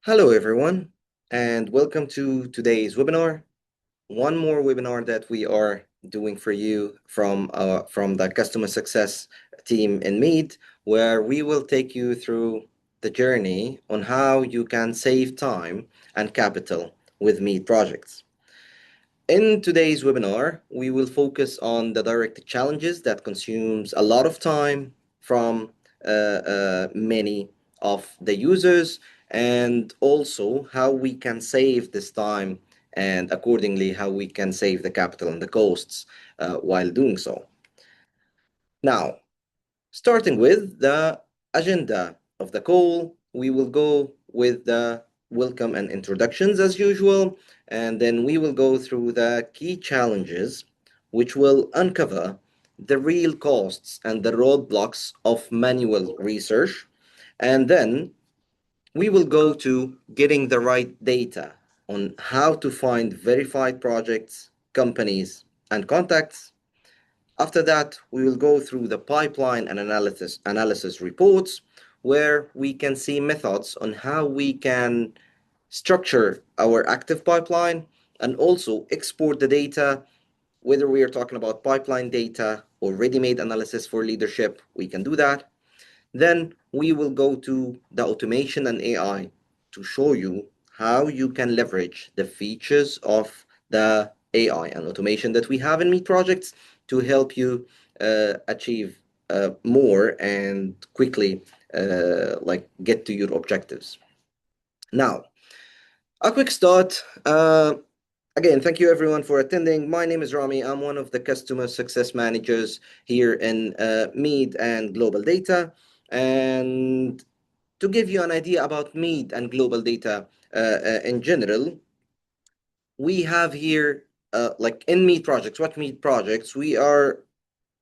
Hello, everyone, and welcome to today's webinar. One more webinar that we are doing for you from the customer success team in MEED, where we will take you through the journey on how you can save time and capital with MEED projects. In today's webinar, we will focus on the direct challenges that consumes a lot of time from many of the users, and also how we can save this time and accordingly how we can save the capital and the costs while doing so. Now, starting with the agenda of the call, we will go with the welcome and introductions as usual, and then we will go through the key challenges, which will uncover the real costs and the roadblocks of manual research. And then we will go to getting the right data on how to find verified projects, companies, and contacts. After that, we will go through the pipeline and analysis reports, where we can see methods on how we can structure our active pipeline and also export the data, whether we are talking about pipeline data or ready-made analysis for leadership, we can do that. Then we will go to the automation and AI to show you how you can leverage the features of the AI and automation that we have in MEED projects to help you achieve more and quickly get to your objectives. Now, a quick start. Again, thank you everyone for attending. My name is Rami. I'm one of the customer success managers here in MEED and Global Data. And to give you an idea about MEED and global data in general, we have here, like in MEED projects, what MEED projects? We are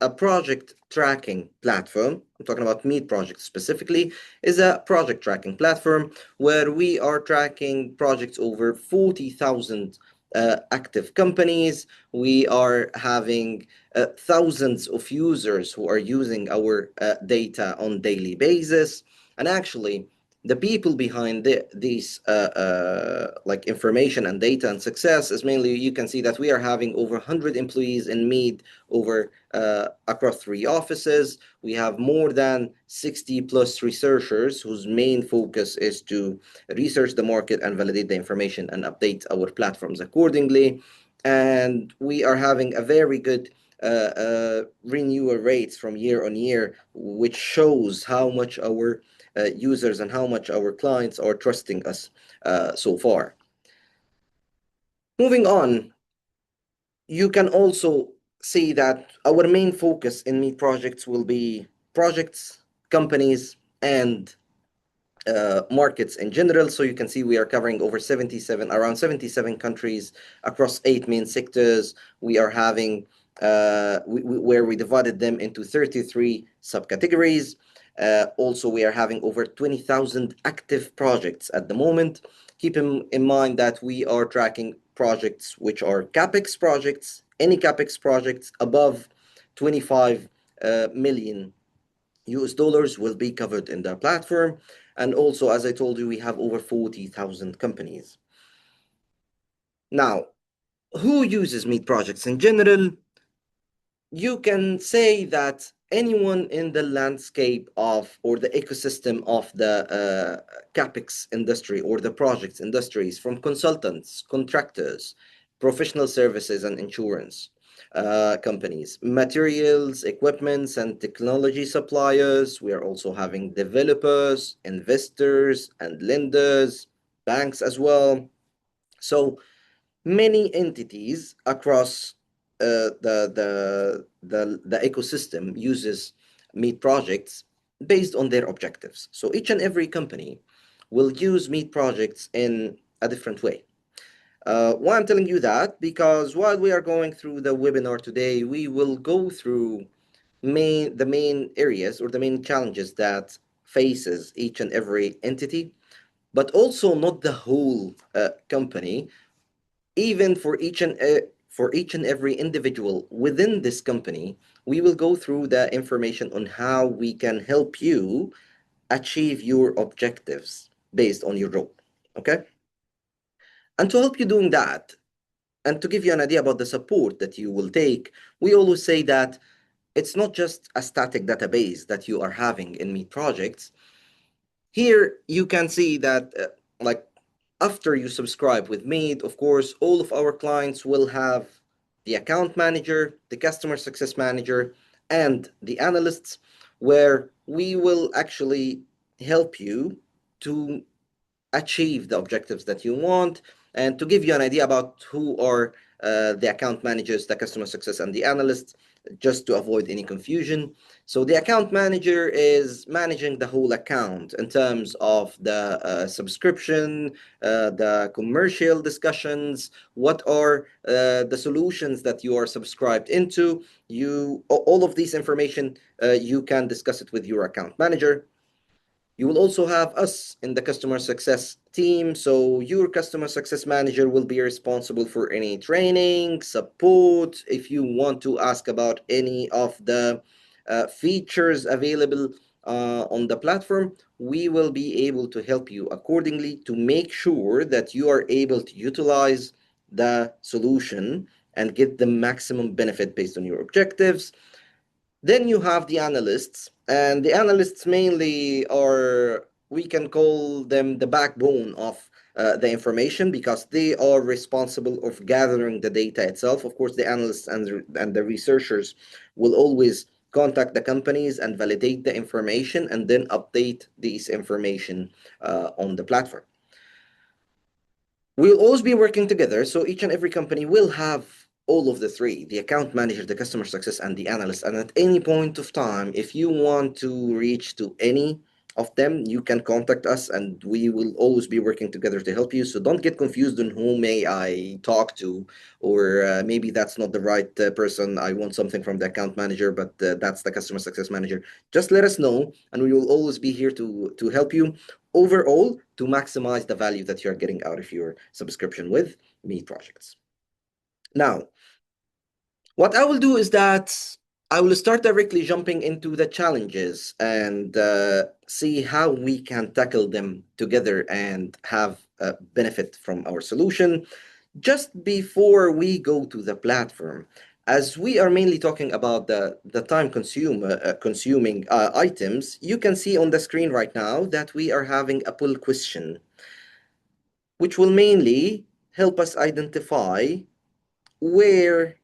a project tracking platform. I'm talking about MEED projects specifically, is a project tracking platform where we are tracking projects over 40,000 active companies. We are having thousands of users who are using our data on daily basis. And actually, the people behind these like information and data and success is mainly, you can see that we are having over 100 employees in MEED over across 3 offices. We have more than 60 plus researchers whose main focus is to research the market and validate the information and update our platforms accordingly. And we are having a very good renewal rates from year on year, which shows how much our users and how much our clients are trusting us so far. Moving on, you can also see that our main focus in MEED projects will be projects, companies, and markets in general. So you can see we are covering over around 77 countries across 8 main sectors. We are having where we divided them into 33 subcategories. Also, we are having over 20,000 active projects at the moment. Keep in mind that we are tracking projects which are CapEx projects. Any CapEx projects above 25 million US dollars will be covered in the platform. And also, as I told you, we have over 40,000 companies. Now, who uses MEED projects in general? You can say that anyone in the landscape of or the ecosystem of the CapEx industry or the projects industries, from consultants, contractors, professional services and insurance companies, materials, equipments and technology suppliers. We are also having developers, investors and lenders, banks as well. So many entities across the ecosystem uses MEED projects based on their objectives. So each and every company will use MEED projects in a different way. Why I'm telling you that? Because while we are going through the webinar today, we will go through the main areas or the main challenges that faces each and every entity, but also not the whole company. Even for each and every individual within this company, we will go through the information on how we can help you achieve your objectives based on your role. Okay. And to help you doing that, and to give you an idea about the support that you will take, we always say that it's not just a static database that you are having in MEED projects. Here you can see that like after you subscribe with MEED, of course, all of our clients will have the account manager, the customer success manager, and the analysts, where we will actually help you to achieve the objectives that you want. And to give you an idea about who are the account managers, the customer success, and the analysts, just to avoid any confusion. So the account manager is managing the whole account in terms of the subscription, the commercial discussions, what are the solutions that you are subscribed into. All of these information, you can discuss it with your account manager. You will also have us in the customer success team. So your customer success manager will be responsible for any training, support. If you want to ask about any of the features available on the platform, we will be able to help you accordingly to make sure that you are able to utilize the solution and get the maximum benefit based on your objectives. Then you have the analysts, and the analysts mainly are, we can call them the backbone of the information, because they are responsible of gathering the data itself. Of course, the analysts and the researchers will always contact the companies and validate the information and then update these information on the platform. We'll always be working together, so each and every company will have all of the three, the account manager, the customer success, and the analyst. And at any point of time, if you want to reach to any of them, you can contact us and we will always be working together to help you. So don't get confused on who may I talk to, or maybe that's not the right person. I want something from the account manager, but that's the customer success manager. Just let us know and we will always be here to help you overall to maximize the value that you're getting out of your subscription with MEED Projects. Now, what I will do is that I will start directly jumping into the challenges and see how we can tackle them together and have a benefit from our solution. Just before we go to the platform, as we are mainly talking about the time consuming items, you can see on the screen right now that we are having a poll question, which will mainly help us identify where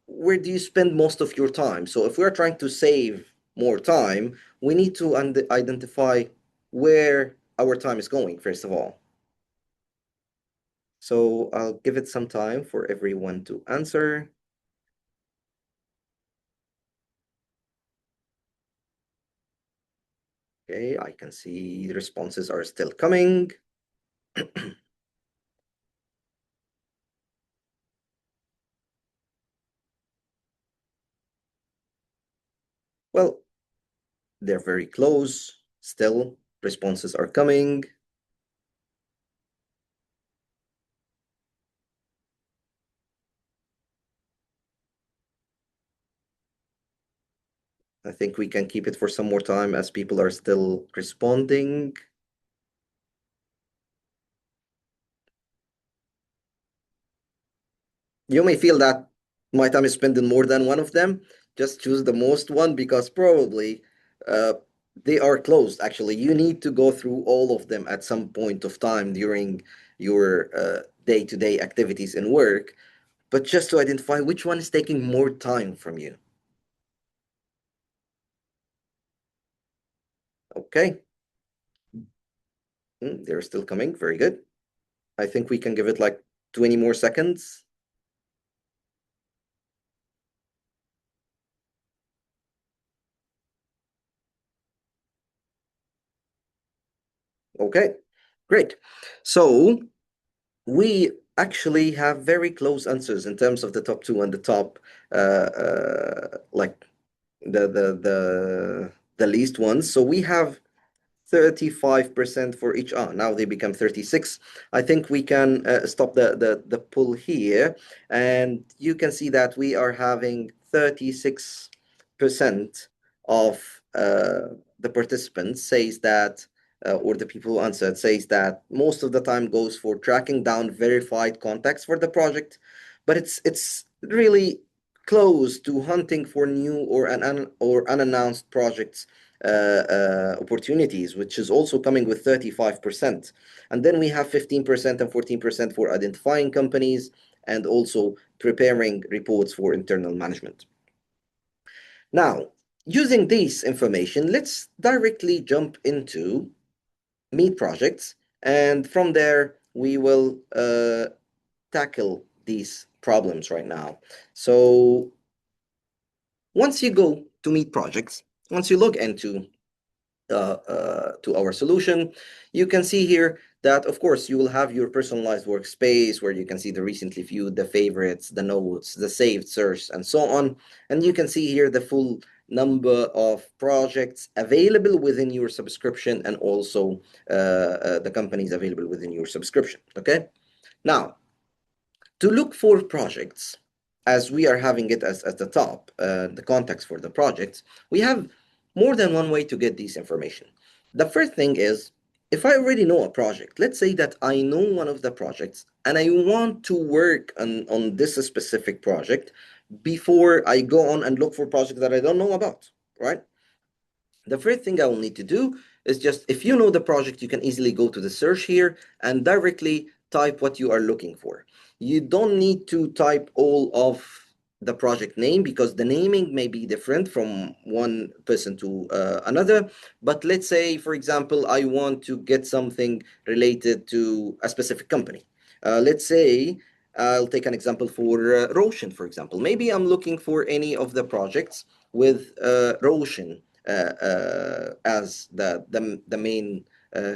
where do you spend most of your time. So if we're trying to save more time, we need to identify where our time is going, first of all. So I'll give it some time for everyone to answer. Okay, I can see the responses are still coming. Well, they're very close. Still, responses are coming. I think we can keep it for some more time as people are still responding. You may feel that my time is spent in more than one of them. Just choose the most one, because probably uh, they are closed. Actually, you need to go through all of them at some point of time during your day-to-day activities and work, but just to identify which one is taking more time from you. Okay. They're still coming. Very good. I think we can give it like 20 more seconds. Okay, great. So we actually have very close answers in terms of the top two and the top, like the least ones. So we have 35% for each. Now they become 36. I think we can stop the pull here, and you can see that we are having 36% of the participants says that or the people who answered says that most of the time goes for tracking down verified contacts for the project, but it's really close to hunting for new or unannounced projects opportunities, which is also coming with 35%. And then we have 15% and 14% for identifying companies and also preparing reports for internal management. Now, using this information, let's directly jump into MEED projects, and from there we will tackle these problems right now. So once you go to MEED projects, once you log into to our solution, you can see here that, of course, you will have your personalized workspace where you can see the recently viewed, the favorites, the notes, the saved search, and so on. And you can see here the full number of projects available within your subscription and also the companies available within your subscription. Okay. Now, to look for projects, as we are having it as the top, the context for the projects, we have more than one way to get this information. The first thing is, if I already know a project, let's say that I know one of the projects and I want to work on this specific project before I go on and look for projects that I don't know about, right? The first thing I will need to do is just, if you know the project, you can easily go to the search here and directly type what you are looking for. You don't need to type all of the project name because the naming may be different from one person to another. But let's say, for example, I want to get something related to a specific company. Let's say I'll take an example for Roshan, for example. Maybe I'm looking for any of the projects with Roshan as the main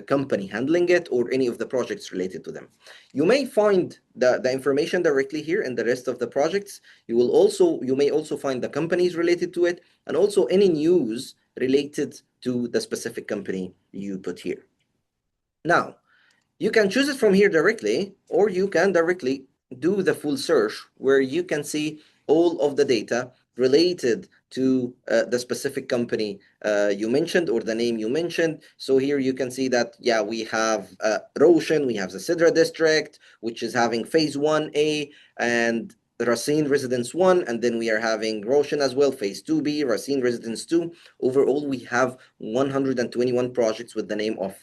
company handling it, or any of the projects related to them. You may find the information directly here in the rest of the projects. You may also find the companies related to it, and also any news related to the specific company you put here. Now, you can choose it from here directly, or you can directly do the full search where you can see all of the data related to the specific company you mentioned, or the name you mentioned. So here you can see that, yeah, we have Roshan, we have the Sidra district, which is having phase 1A, and Racine Residence 1, and then we are having Roshan as well, phase 2B, Racine Residence 2. Overall, we have 121 projects with the name of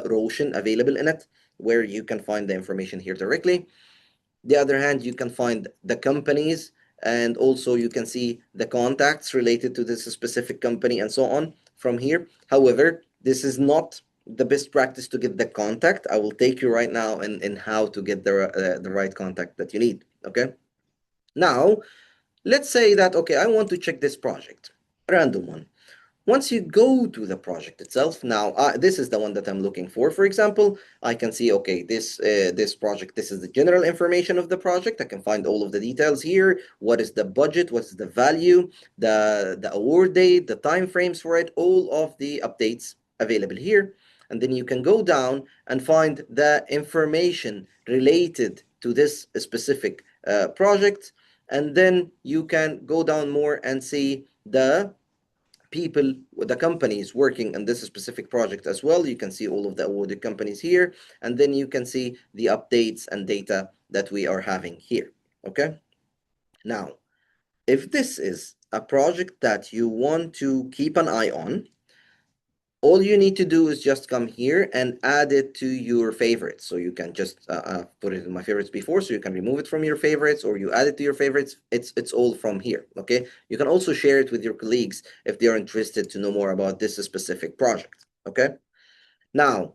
Roshan available in it, where you can find the information here directly. The other hand, you can find the companies, and also you can see the contacts related to this specific company and so on from here. However, this is not the best practice to get the contact. I will take you right now in how to get the right contact that you need. Okay. Now, let's say that, okay, I want to check this project, a random one. Once you go to the project itself, now this is the one that I'm looking for. For example, I can see, okay, this project, this is the general information of the project. I can find all of the details here. What is the budget? What's the value? The award date, the time frames for it, all of the updates available here. And then you can go down and find the information related to this specific project. And then you can go down more and see the people, the companies working on this specific project as well. You can see all of the awarded companies here, and then you can see the updates and data that we are having here. Okay. Now, if this is a project that you want to keep an eye on, all you need to do is just come here and add it to your favorites. So you can just put it in my favorites before, so you can remove it from your favorites, or you add it to your favorites. It's all from here. Okay. You can also share it with your colleagues if they are interested to know more about this specific project. Okay. Now,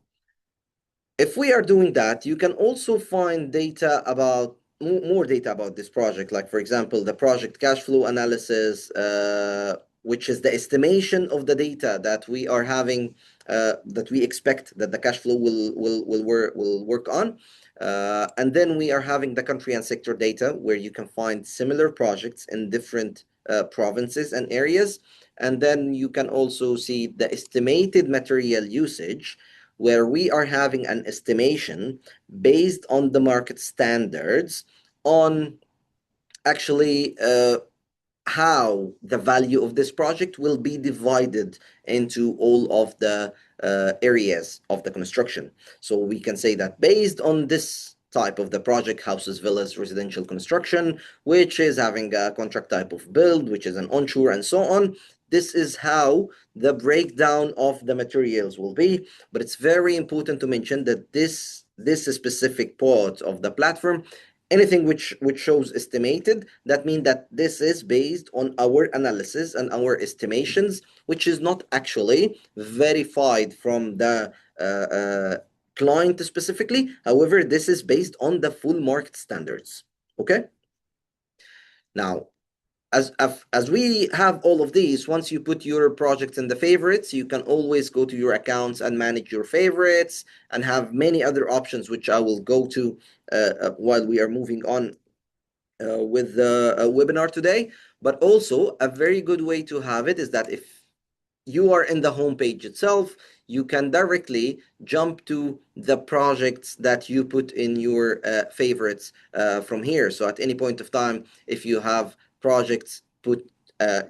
if we are doing that, you can also find data about more data about this project, like, for example, the project cash flow analysis, which is the estimation of the data that we are having, that we expect that the cash flow will work on. And then we are having the country and sector data, where you can find similar projects in different provinces and areas. And then you can also see the estimated material usage, where we are having an estimation based on the market standards on actually how the value of this project will be divided into all of the areas of the construction. So we can say that based on this type of the project, houses, villas, residential construction, which is having a contract type of build, which is an onshore and so on, this is how the breakdown of the materials will be. But it's very important to mention that this specific part of the platform, anything which shows estimated, that means that this is based on our analysis and our estimations, which is not actually verified from the client specifically. However, this is based on the full market standards. Okay. Now, as we have all of these, once you put your project in the favorites, you can always go to your accounts and manage your favorites and have many other options, which I will go to while we are moving on with the webinar today. But also a very good way to have it is that if you are in the homepage itself, you can directly jump to the projects that you put in your favorites from here. So at any point of time, if you have projects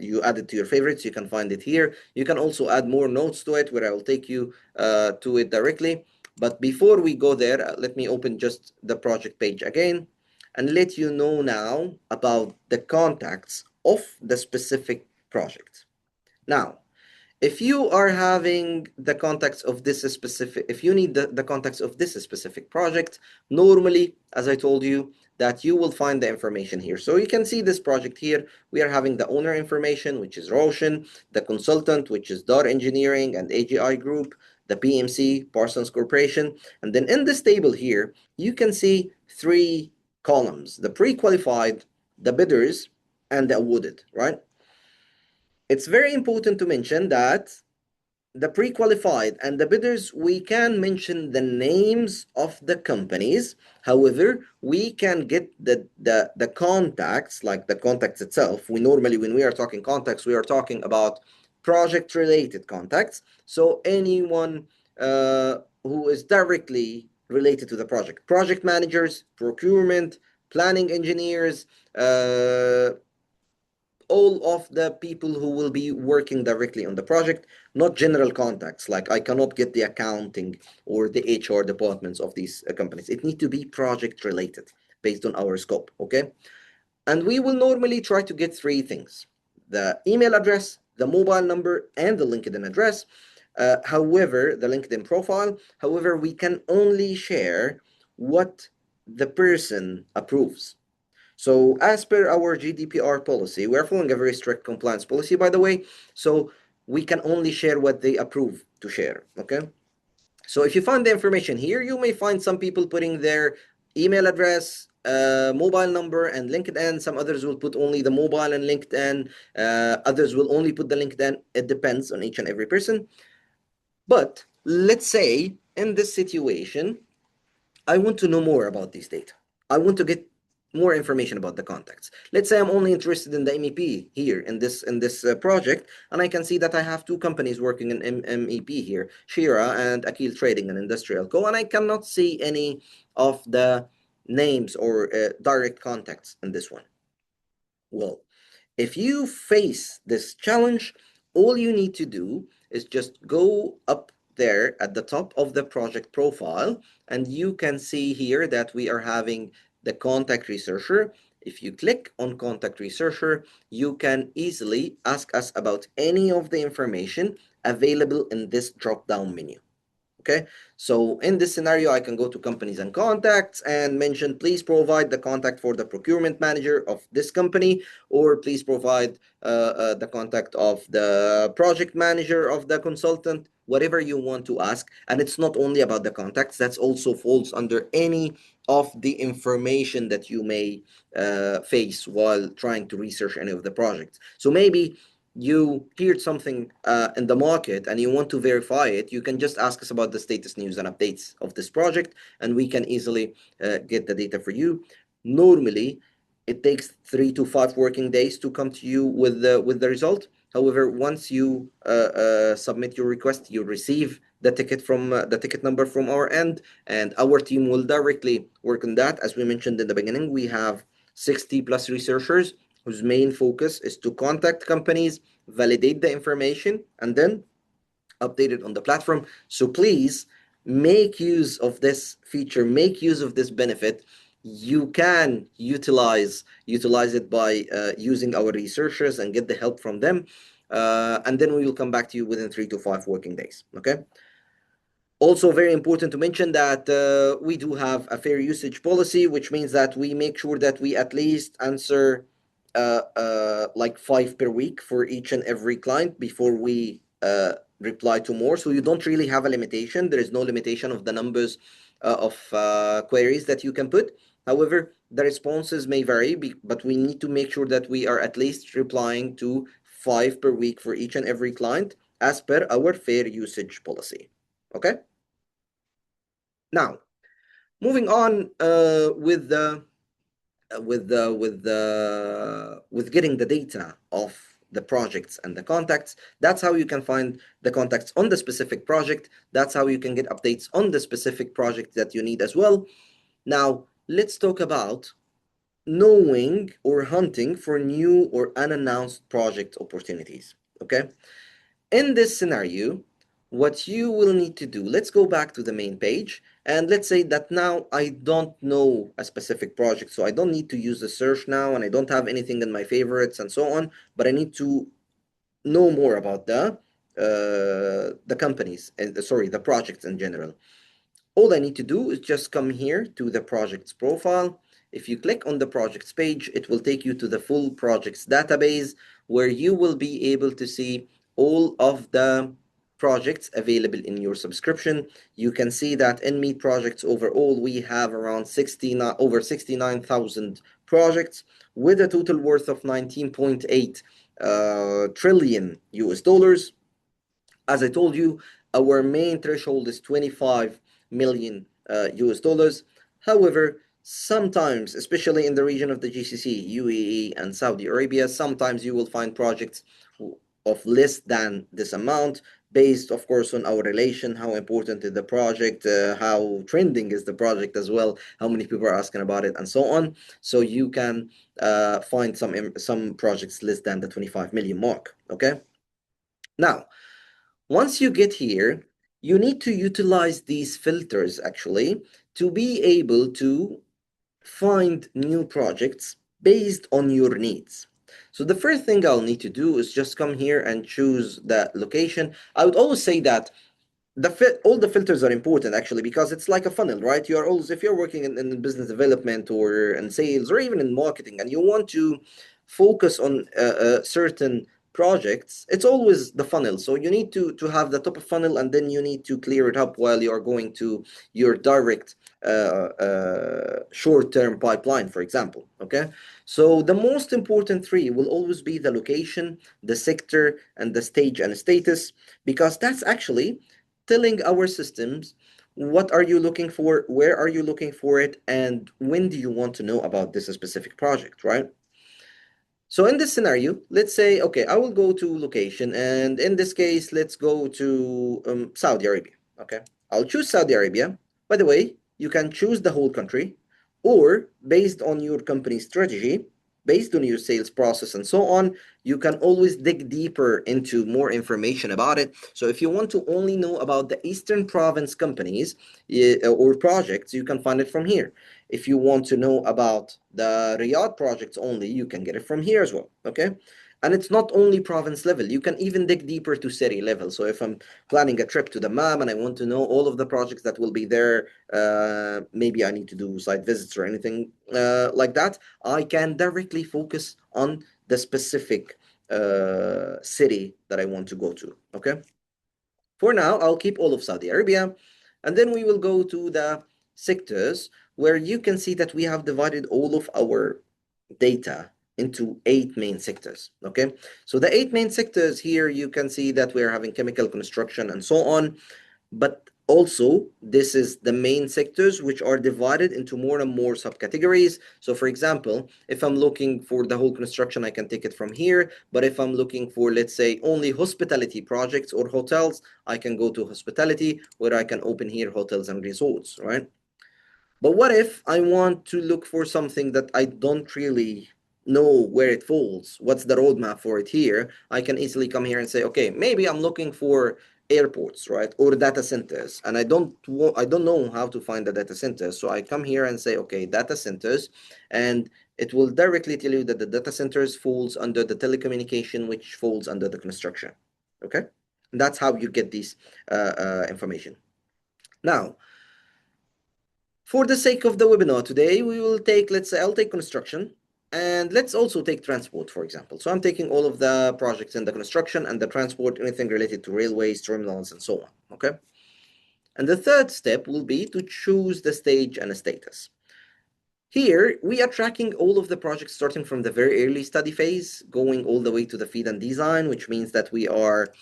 you add it to your favorites, you can find it here. You can also add more notes to it, where I will take you to it directly. But before we go there, let me open just the project page again and let you know now about the contacts of the specific project. Now, if you are having the contacts of this specific, if you need the contacts of this specific project, normally, as I told you, that you will find the information here. So you can see this project here. We are having the owner information, which is Roshan, the consultant, which is DAR Engineering and AGI Group, the PMC, Parsons Corporation. And then in this table here, you can see three columns: the pre-qualified, the bidders, and the awarded, right? It's very important to mention that the pre-qualified and the bidders, we can mention the names of the companies. However, we can get the contacts, like the contacts itself. We normally, when we are talking contacts, we are talking about project-related contacts. So anyone who is directly related to the project. Project managers, procurement, planning engineers, all of the people who will be working directly on the project, not general contacts. Like I cannot get the accounting or the HR departments of these companies. It needs to be project related based on our scope, okay? And we will normally try to get three things: the email address, the mobile number, and the LinkedIn address. However, the LinkedIn profile, however, we can only share what the person approves. So as per our GDPR policy, we're following a very strict compliance policy, by the way. So we can only share what they approve to share, okay? So if you find the information here, you may find some people putting their email address, mobile number, and LinkedIn. Some others will put only the mobile and LinkedIn. Others will only put the LinkedIn. It depends on each and every person. But let's say in this situation, I want to know more about these data. I want to get more information about the contacts. Let's say I'm only interested in the MEP here in this project, and I can see that I have two companies working in MEP here, Shira and Akil Trading and Industrial Co. And I cannot see any of the names or direct contacts in this one. Well, if you face this challenge, all you need to do is just go up there at the top of the project profile, and you can see here that we are having the contact researcher. If you click on contact researcher, you can easily ask us about any of the information available in this drop-down menu. Okay, so in this scenario, I can go to companies and contacts and mention, please provide the contact for the procurement manager of this company, or please provide the contact of the project manager of the consultant, whatever you want to ask. And it's not only about the contacts, that's also falls under any of the information that you may face while trying to research any of the projects. So maybe you heard something in the market and you want to verify it, you can just ask us about the status news and updates of this project, and we can easily get the data for you. Normally, it takes 3 to 5 working days to come to you with the result. However, once you submit your request, you receive the ticket from the ticket number from our end, and our team will directly work on that. As we mentioned in the beginning, we have 60 plus researchers whose main focus is to contact companies, validate the information, and then update it on the platform. So please make use of this feature, make use of this benefit. You can utilize it by using our researchers and get the help from them. And then we will come back to you within 3 to 5 working days. Okay. Also, very important to mention that we do have a fair usage policy, which means that we make sure that we at least answer like 5 per week for each and every client before we reply to more. So you don't really have a limitation. There is no limitation of the numbers of queries that you can put. However, the responses may vary, but we need to make sure that we are at least replying to 5 per week for each and every client as per our fair usage policy. Okay. Now, moving on with getting the data of the projects and the contacts. That's how you can find the contacts on the specific project. That's how you can get updates on the specific project that you need as well. Now, let's talk about knowing or hunting for new or unannounced project opportunities. Okay. In this scenario, what you will need to do, let's go back to the main page, and let's say that now I don't know a specific project, so I don't need to use the search now, and I don't have anything in my favorites and so on, but I need to know more about the companies, and sorry, the projects in general. All I need to do is just come here to the project's profile. If you click on the projects page, it will take you to the full projects database, where you will be able to see all of the projects available in your subscription. You can see that in MEED Projects overall, we have around over 69,000 projects with a total worth of 19.8 trillion US dollars. As I told you, our main threshold is 25 million US dollars. However, sometimes, especially in the region of the GCC, UAE, and Saudi Arabia, sometimes you will find projects of less than this amount, based, of course, on our relation, how important is the project, how trending is the project as well, how many people are asking about it, and so on. So you can find some projects less than the 25 million mark. Okay. Now, once you get here, you need to utilize these filters actually to be able to find new projects based on your needs. So the first thing I'll need to do is just come here and choose that location. I would always say that all the filters are important actually, because it's like a funnel, right? You are always, if you're working in business development or in sales or even in marketing, and you want to focus on certain projects, it's always the funnel. So you need to have the top of funnel, and then you need to clear it up while you are going to your direct short-term pipeline, for example. Okay, so the most important three will always be the location, the sector, and the stage and status, because that's actually telling our systems what are you looking for, where are you looking for it, and when do you want to know about this specific project, right? So in this scenario, let's say, okay, I will go to location, and in this case, let's go to Saudi Arabia. Okay, I'll choose Saudi Arabia. By the way, you can choose the whole country, or based on your company strategy, based on your sales process and so on, you can always dig deeper into more information about it. So if you want to only know about the Eastern Province companies or projects, you can find it from here. If you want to know about the Riyadh projects only, you can get it from here as well. Okay. And it's not only province level, you can even dig deeper to city level. So if I'm planning a trip to the MAM and I want to know all of the projects that will be there, maybe I need to do site visits or anything like that, I can directly focus on the specific city that I want to go to. Okay. For now, I'll keep all of Saudi Arabia, and then we will go to the sectors, where you can see that we have divided all of our data into 8 main sectors. Okay, so the 8 main sectors here, you can see that we are having chemical, construction, and so on. But also, this is the main sectors, which are divided into more and more subcategories. So for example, if I'm looking for the whole construction, I can take it from here. But if I'm looking for, let's say, only hospitality projects or hotels, I can go to hospitality, where I can open here hotels and resorts, right? But what if I want to look for something that I don't really know where it falls, what's the roadmap for it here, I can easily come here and say, okay, maybe I'm looking for airports, right, or data centers, and I don't know how to find the data centers. So I come here and say, okay, data centers, and it will directly tell you that the data centers falls under the telecommunication, which falls under the construction. Okay, and that's how you get these information. Now, for the sake of the webinar today, we will take, let's say, I'll take construction, and let's also take transport, for example. So I'm taking all of the projects in the construction and the transport, anything related to railways, terminals, and so on, okay? And the third step will be to choose the stage and a status. Here, we are tracking all of the projects starting from the very early study phase, going all the way to the feed and design, which means that we are,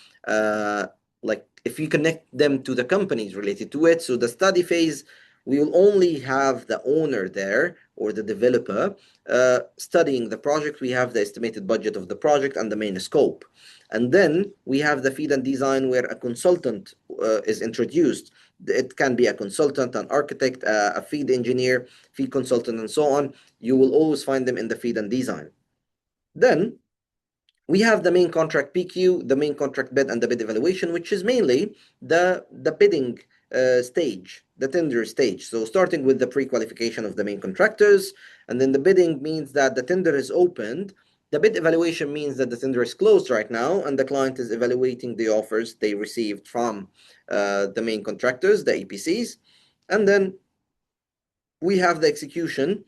like, if you connect them to the companies related to it, so the study phase, we will only have the owner there or the developer studying the project. We have the estimated budget of the project and the main scope. And then we have the feed and design where a consultant is introduced. It can be a consultant, an architect, a feed engineer, feed consultant, and so on. You will always find them in the feed and design. Then we have the main contract PQ, the main contract bid, and the bid evaluation, which is mainly the bidding stage, the tender stage. So starting with the pre-qualification of the main contractors, and then the bidding means that the tender is opened. The bid evaluation means that the tender is closed right now, and the client is evaluating the offers they received from the main contractors, the EPCs. And then we have the execution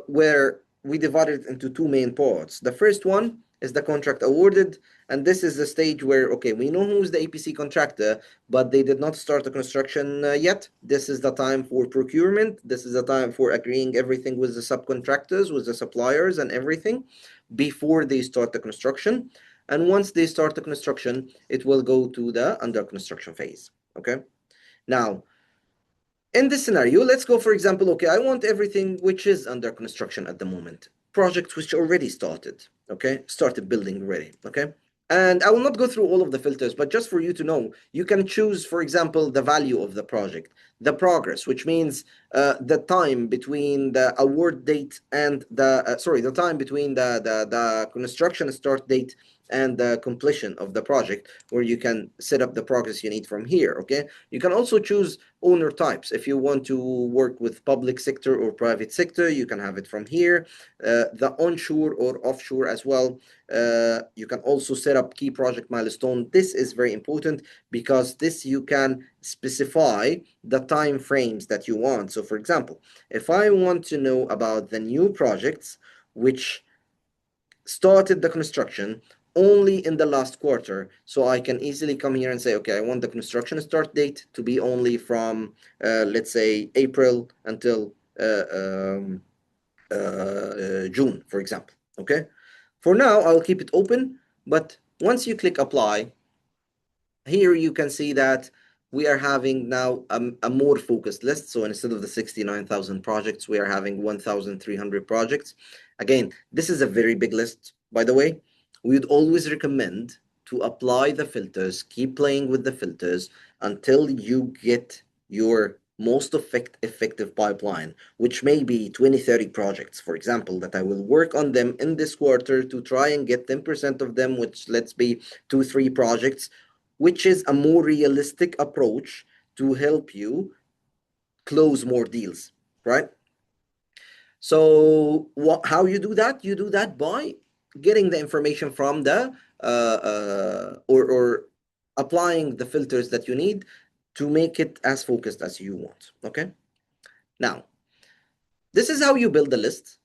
where we divide it into two main parts. The first one is the contract awarded, and this is the stage where, okay, we know who's the EPC contractor, but they did not start the construction yet. This is the time for procurement. This is the time for agreeing everything with the subcontractors, with the suppliers and everything before they start the construction. And once they start the construction, it will go to the under construction phase, okay? Now, in this scenario, let's go, for example, okay, I want everything which is under construction at the moment. Projects which already started, okay? Started building already, okay? And I will not go through all of the filters, but just for you to know, you can choose, for example, the value of the project, the progress, which means the time between the award date and the time between the construction start date and the completion of the project, where you can set up the progress you need from here, okay? You can also choose owner types. If you want to work with public sector or private sector, you can have it from here. The onshore or offshore as well. You can also set up key project milestone. This is very important because this you can specify the time frames that you want. So for example, if I want to know about the new projects which started the construction only in the last quarter, so I can easily come here and say, okay, I want the construction start date to be only from let's say April until June, for example. Okay, for now I'll keep it open, but once you click apply, here you can see that we are having now a more focused list. So instead of the 69,000 projects, we are having 1,300 projects. Again, this is a very big list, by the way. We would always recommend to apply the filters, keep playing with the filters until you get your most effective pipeline, which may be 20, 30 projects, for example, that I will work on them in this quarter to try and get 10% of them, which let's be 2, 3 projects, which is a more realistic approach to help you close more deals, right? So how you do that? You do that by getting the information from the or applying the filters that you need to make it as focused as you want. Okay. Now, this is how you build the list.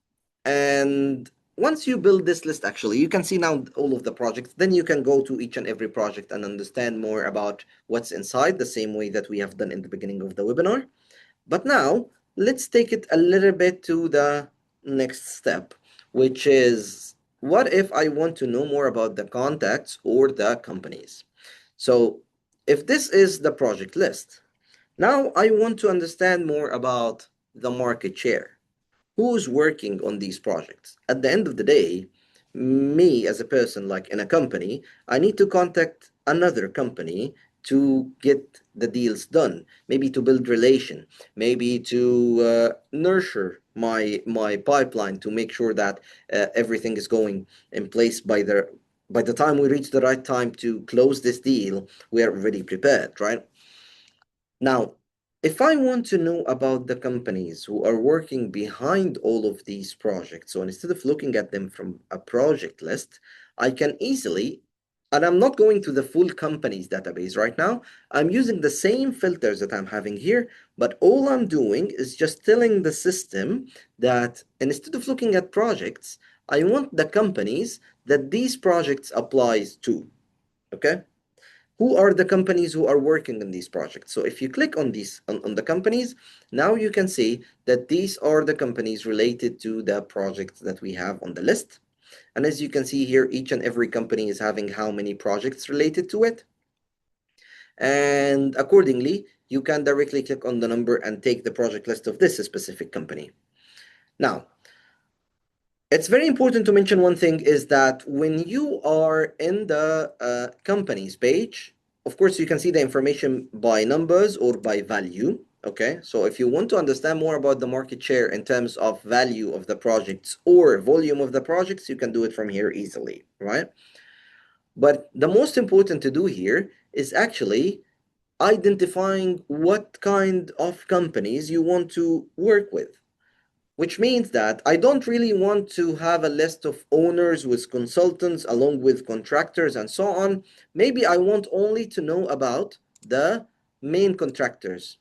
And once you build this list, actually, you can see now all of the projects. Then you can go to each and every project and understand more about what's inside, the same way that we have done in the beginning of the webinar. But now, let's take it a little bit to the next step, which is, what if I want to know more about the contacts or the companies? So if this is the project list, now I want to understand more about the market share. Who's working on these projects? At the end of the day, me as a person, like in a company, I need to contact another company to get the deals done, maybe to build relation, maybe to nurture my pipeline to make sure that everything is going in place by the time we reach the right time to close this deal, we are already prepared, right? Now, if I want to know about the companies who are working behind all of these projects, so instead of looking at them from a project list, I can easily, and I'm not going to the full companies database right now, I'm using the same filters that I'm having here, but all I'm doing is just telling the system that instead of looking at projects, I want the companies that these projects applies to, okay? Who are the companies who are working on these projects? So if you click on these on the companies, now you can see that these are the companies related to the projects that we have on the list. And as you can see here, each and every company is having how many projects related to it. And accordingly, you can directly click on the number and take the project list of this specific company. Now, it's very important to mention one thing is that when you are in the companies page, of course, you can see the information by numbers or by value. Okay, so if you want to understand more about the market share in terms of value of the projects or volume of the projects, you can do it from here easily, right? But the most important to do here is actually identifying what kind of companies you want to work with, which means that I don't really want to have a list of owners with consultants along with contractors and so on. Maybe I want only to know about the main contractors.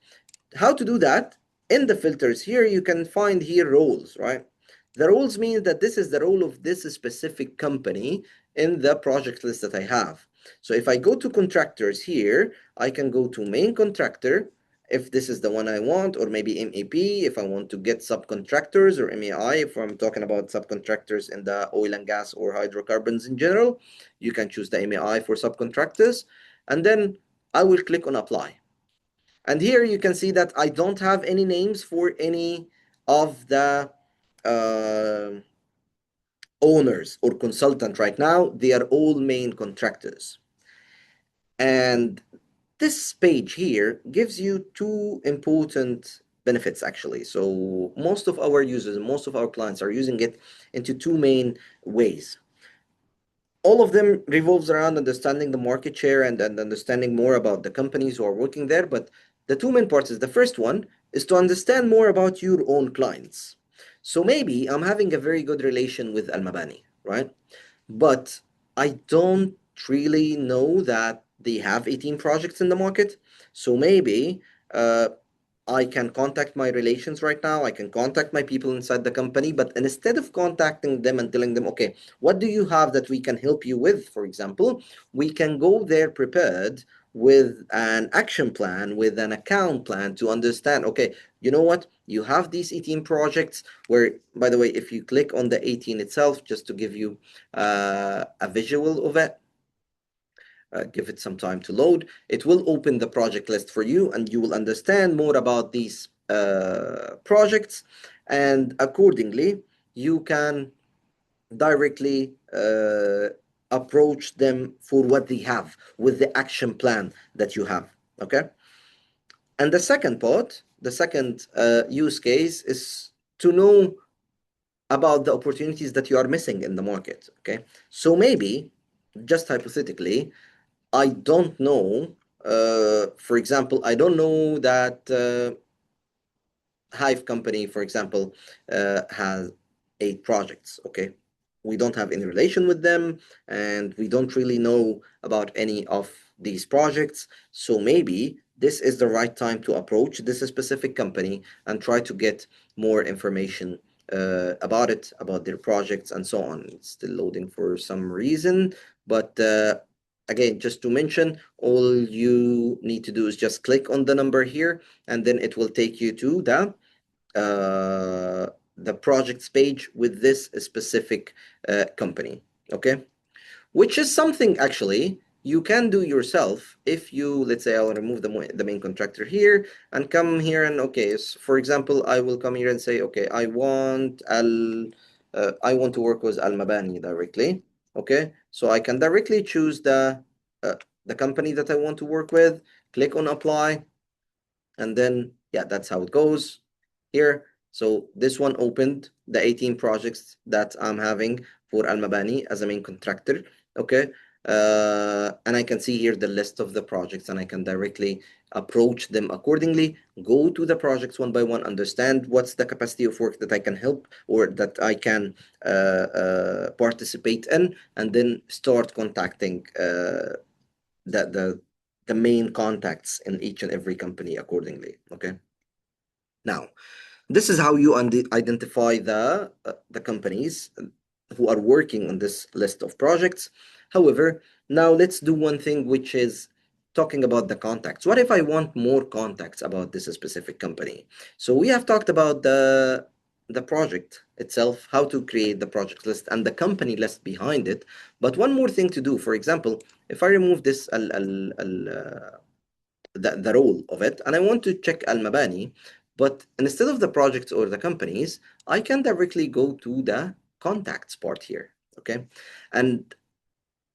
How to do that? In the filters here, you can find here roles, right? The roles mean that this is the role of this specific company in the project list that I have. So if I go to contractors here, I can go to main contractor, if this is the one I want, or maybe MEP if I want to get subcontractors, or MEI if I'm talking about subcontractors in the oil and gas or hydrocarbons in general. You can choose the MEI for subcontractors, and then I will click on apply. And here you can see that I don't have any names for any of the uh, owners or consultant right now. They are all main contractors. And this page here gives you two important benefits actually. So most of our users, most of our clients are using it into two main ways. All of them revolves around understanding the market share and understanding more about the companies who are working there. But the two main parts is the first one is to understand more about your own clients. So maybe I'm having a very good relation with Al Mabani, right? But I don't really know that they have 18 projects in the market. So maybe I can contact my relations right now. I can contact my people inside the company, but instead of contacting them and telling them, okay, what do you have that we can help you with, for example, we can go there prepared with an action plan, with an account plan to understand, okay, you know what, you have these 18 projects where, by the way, if you click on the 18 itself, just to give you a visual of it, give it some time to load. It will open the project list for you and you will understand more about these projects, and accordingly you can directly approach them for what they have with the action plan that you have. Okay. And the second part, the second use case is to know about the opportunities that you are missing in the market. Okay. So maybe, just hypothetically, I don't know. For example, I don't know that Hive company, for example, has 8 projects. Okay, we don't have any relation with them, and we don't really know about any of these projects. So maybe this is the right time to approach this specific company and try to get more information about it, about their projects, and so on. It's still loading for some reason, but again, just to mention, all you need to do is just click on the number here, and then it will take you to the projects page with this specific company. Okay, which is something actually you can do yourself if you, let's say I'll remove the main contractor here and come here and, okay, so for example, I will come here and say, okay, I want to work with Al Mabani directly. Okay, so I can directly choose the the company that I want to work with, click on apply, and then, yeah, that's how it goes here. So this one opened the 18 projects that I'm having for Al Mabani as a main contractor. Okay. And I can see here the list of the projects, and I can directly approach them accordingly, go to the projects one by one, understand what's the capacity of work that I can help or that I can participate in, and then start contacting the main contacts in each and every company accordingly. Okay. Now, this is how you identify the companies who are working on this list of projects. However, now let's do one thing, which is talking about the contacts. What if I want more contacts about this specific company? So we have talked about the project itself, how to create the project list and the company list behind it. But one more thing to do, for example, if I remove this the role of it, and I want to check Al Mabani, but instead of the projects or the companies, I can directly go to the contacts part here. Okay. And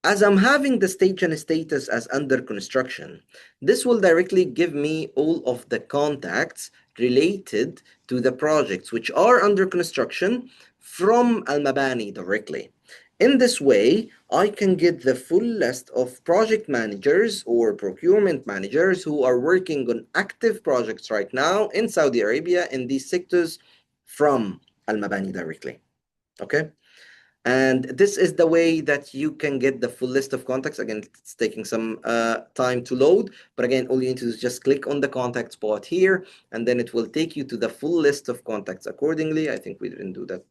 as I'm having the stage and status as under construction, this will directly give me all of the contacts related to the projects which are under construction from Al Mabani directly. In this way, I can get the full list of project managers or procurement managers who are working on active projects right now in Saudi Arabia in these sectors from Al Mabani directly. Okay. And this is the way that you can get the full list of contacts. Again, it's taking some time to load, but again, all you need to do is just click on the contact spot here, and then it will take you to the full list of contacts accordingly. I think we didn't do that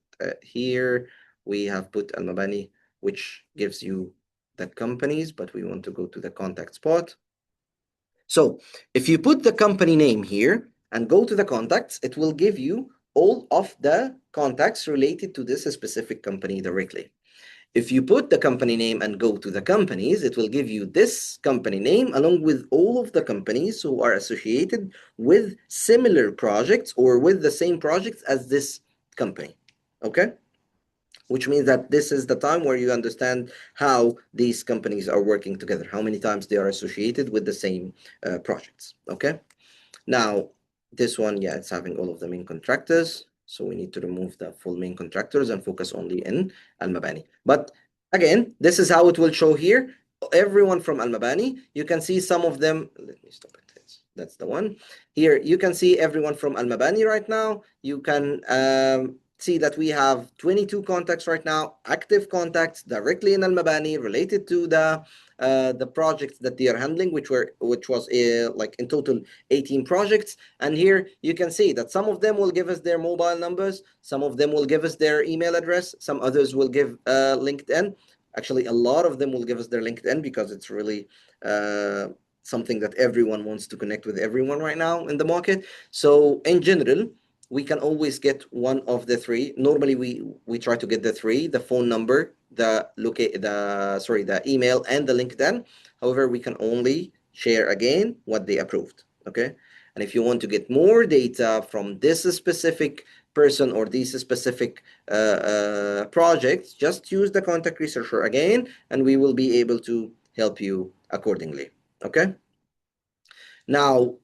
here. We have put Al Mabani, which gives you the companies, but we want to go to the contact spot. So if you put the company name here and go to the contacts, it will give you all of the contacts related to this specific company directly. If you put the company name and go to the companies, it will give you this company name along with all of the companies who are associated with similar projects or with the same projects as this company. Okay? Which means that this is the time where you understand how these companies are working together, how many times they are associated with the same projects. Okay. Now, this one, yeah, it's having all of the main contractors. So we need to remove the full main contractors and focus only in Al Mabani. But again, this is how it will show here. Everyone from Al Mabani, you can see some of them. Let me stop it. That's the one. Here, you can see everyone from Al Mabani right now. You can see that we have 22 contacts right now, active contacts directly in Al Mabani related to the projects that they are handling, which was like in total 18 projects. And here you can see that some of them will give us their mobile numbers, some of them will give us their email address, some others will give LinkedIn. Actually, a lot of them will give us their LinkedIn because it's really something that everyone wants to connect with everyone right now in the market. So in general, we can always get one of the three. Normally, we try to get the three: the phone number, the email, and the LinkedIn. However, we can only share again what they approved. Okay. And if you want to get more data from this specific person or these specific projects, just use the contact researcher again, and we will be able to help you accordingly. Okay. Now,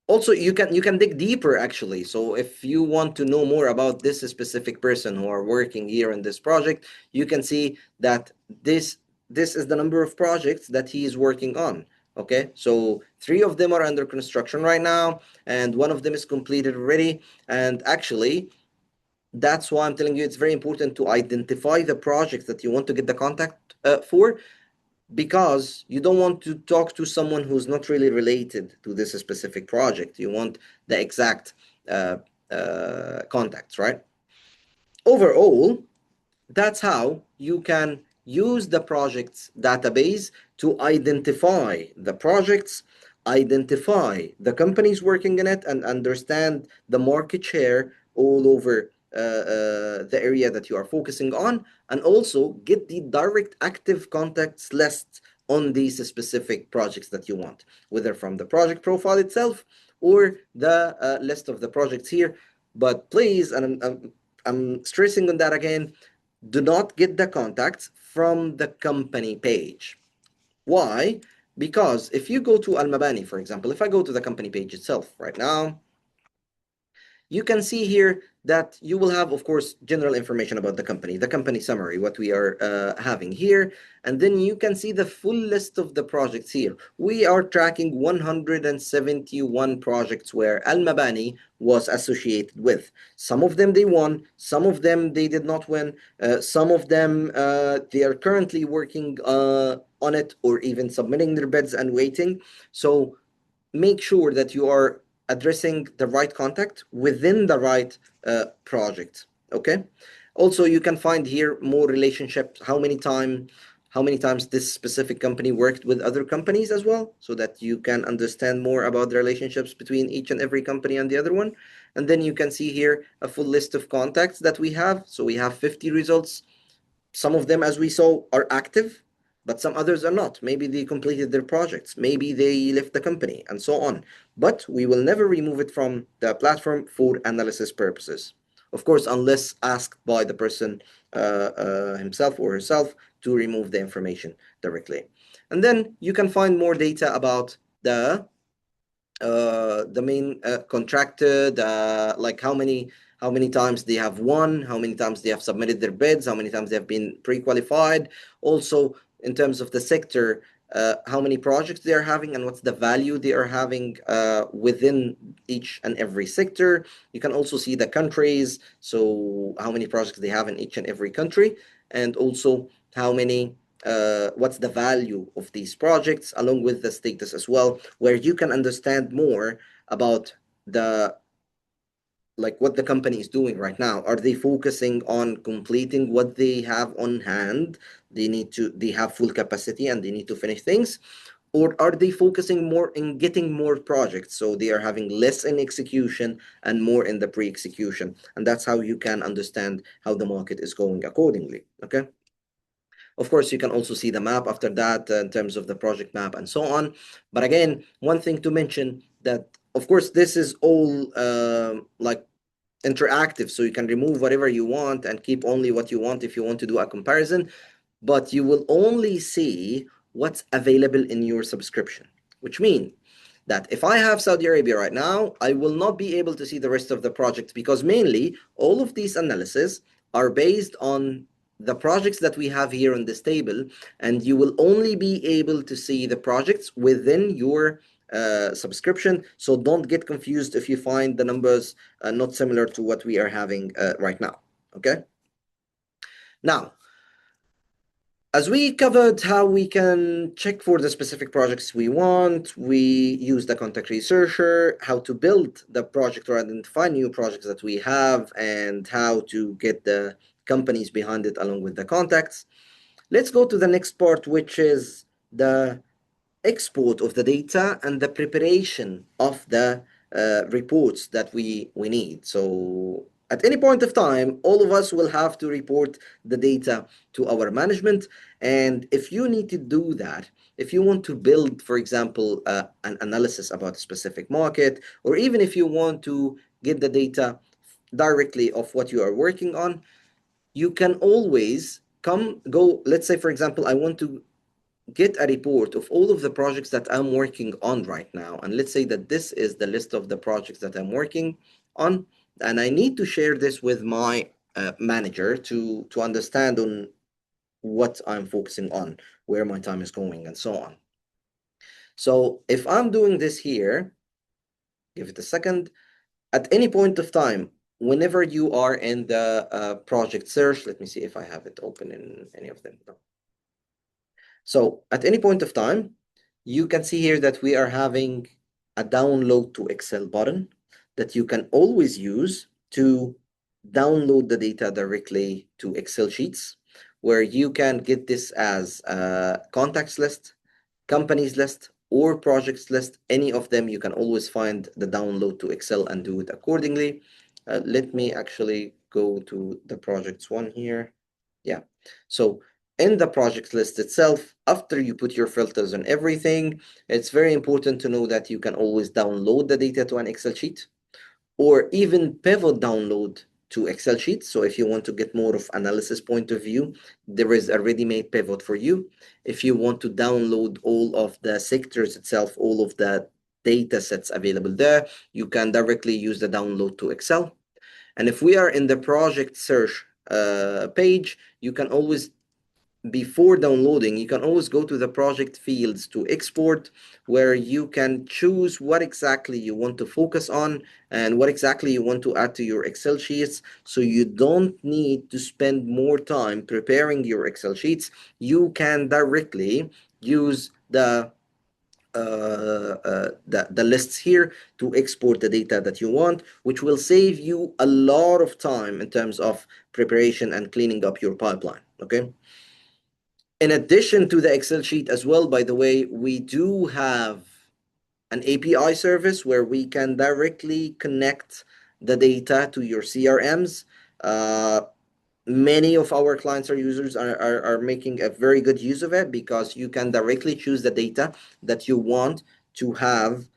also you can dig deeper actually. So if you want to know more about this specific person who are working here in this project, you can see that this is the number of projects that he is working on. Okay, so 3 of them are under construction right now, and 1 of them is completed already. And actually, that's why I'm telling you it's very important to identify the projects that you want to get the contact for, because you don't want to talk to someone who's not really related to this specific project. You want the exact contacts, right? Overall, that's how you can use the projects database to identify the projects, identify the companies working in it, and understand the market share all over the area that you are focusing on, and also get the direct active contacts list on these specific projects that you want, whether from the project profile itself or the list of the projects here. But please, and I'm stressing on that again, do not get the contacts from the company page. Why? Because if you go to Al Mabani, for example, if I go to the company page itself right now, you can see here that you will have, of course, general information about the company summary, what we are having here. And then you can see the full list of the projects here. We are tracking 171 projects where Al Mabani was associated with. Some of them they won, some of them they did not win, some of them they are currently working on it or even submitting their bids and waiting. So make sure that you are addressing the right contact within the right project. Okay. Also, you can find here more relationships, how many times this specific company worked with other companies as well, so that you can understand more about the relationships between each and every company and the other one. And then you can see here a full list of contacts that we have. So we have 50 results. Some of them, as we saw, are active, but some others are not. Maybe they completed their projects, maybe they left the company, and so on. But we will never remove it from the platform for analysis purposes. Of course, unless asked by the person himself or herself to remove the information directly. And then you can find more data about the main contractor, like how many times they have won, how many times they have submitted their bids, how many times they have been pre-qualified. Also, in terms of the sector, how many projects they are having and what's the value they are having within each and every sector. You can also see the countries, so how many projects they have in each and every country, and also how many what's the value of these projects, along with the status as well, where you can understand more about what the company is doing right now. Are they focusing on completing what they have on hand? They have full capacity and they need to finish things. Or are they focusing more in getting more projects? So they are having less in execution and more in the pre-execution. And that's how you can understand how the market is going accordingly. Okay. Of course, you can also see the map after that in terms of the project map and so on. But again, one thing to mention that, of course, this is all interactive, so you can remove whatever you want and keep only what you want if you want to do a comparison, but you will only see what's available in your subscription, which means that if I have Saudi Arabia right now, I will not be able to see the rest of the project, because mainly all of these analyses are based on the projects that we have here on this table, and you will only be able to see the projects within your subscription. So don't get confused if you find the numbers not similar to what we are having right now. Okay. Now, as we covered how we can check for the specific projects we want, we use the contact researcher, how to build the project or identify new projects that we have, and how to get the companies behind it along with the contacts. Let's go to the next part, which is the export of the data and the preparation of the reports that we need. So at any point of time, all of us will have to report the data to our management. And if you need to do that, if you want to build, for example, an analysis about a specific market, or even if you want to get the data directly of what you are working on, you can always let's say, for example, I want to get a report of all of the projects that I'm working on right now. And let's say that this is the list of the projects that I'm working on. And I need to share this with my manager to understand on what I'm focusing on, where my time is going, and so on. So if I'm doing this here, give it a second, at any point of time, whenever you are in the project search, let me see if I have it open in any of them. No. So at any point of time, you can see here that we are having a download to Excel button that you can always use to download the data directly to Excel sheets, where you can get this as a contacts list, companies list, or projects list. Any of them, you can always find the download to Excel and do it accordingly. Let me actually go to the projects one here. Yeah. So in the project list itself, after you put your filters on everything, it's very important to know that you can always download the data to an Excel sheet, or even pivot download to Excel sheets. So if you want to get more of analysis point of view, there is a ready-made pivot for you. If you want to download all of the sectors itself, all of the data sets available there, you can directly use the download to Excel. And if we are in the project search page, you can always, before downloading, you can always go to the project fields to export, where you can choose what exactly you want to focus on and what exactly you want to add to your Excel sheets. So you don't need to spend more time preparing your Excel sheets. You can directly use the lists here to export the data that you want, which will save you a lot of time in terms of preparation and cleaning up your pipeline. Okay. In addition to the Excel sheet as well, by the way, we do have an API service where we can directly connect the data to your CRMs. Many of our clients or users are making a very good use of it, because you can directly choose the data that you want to have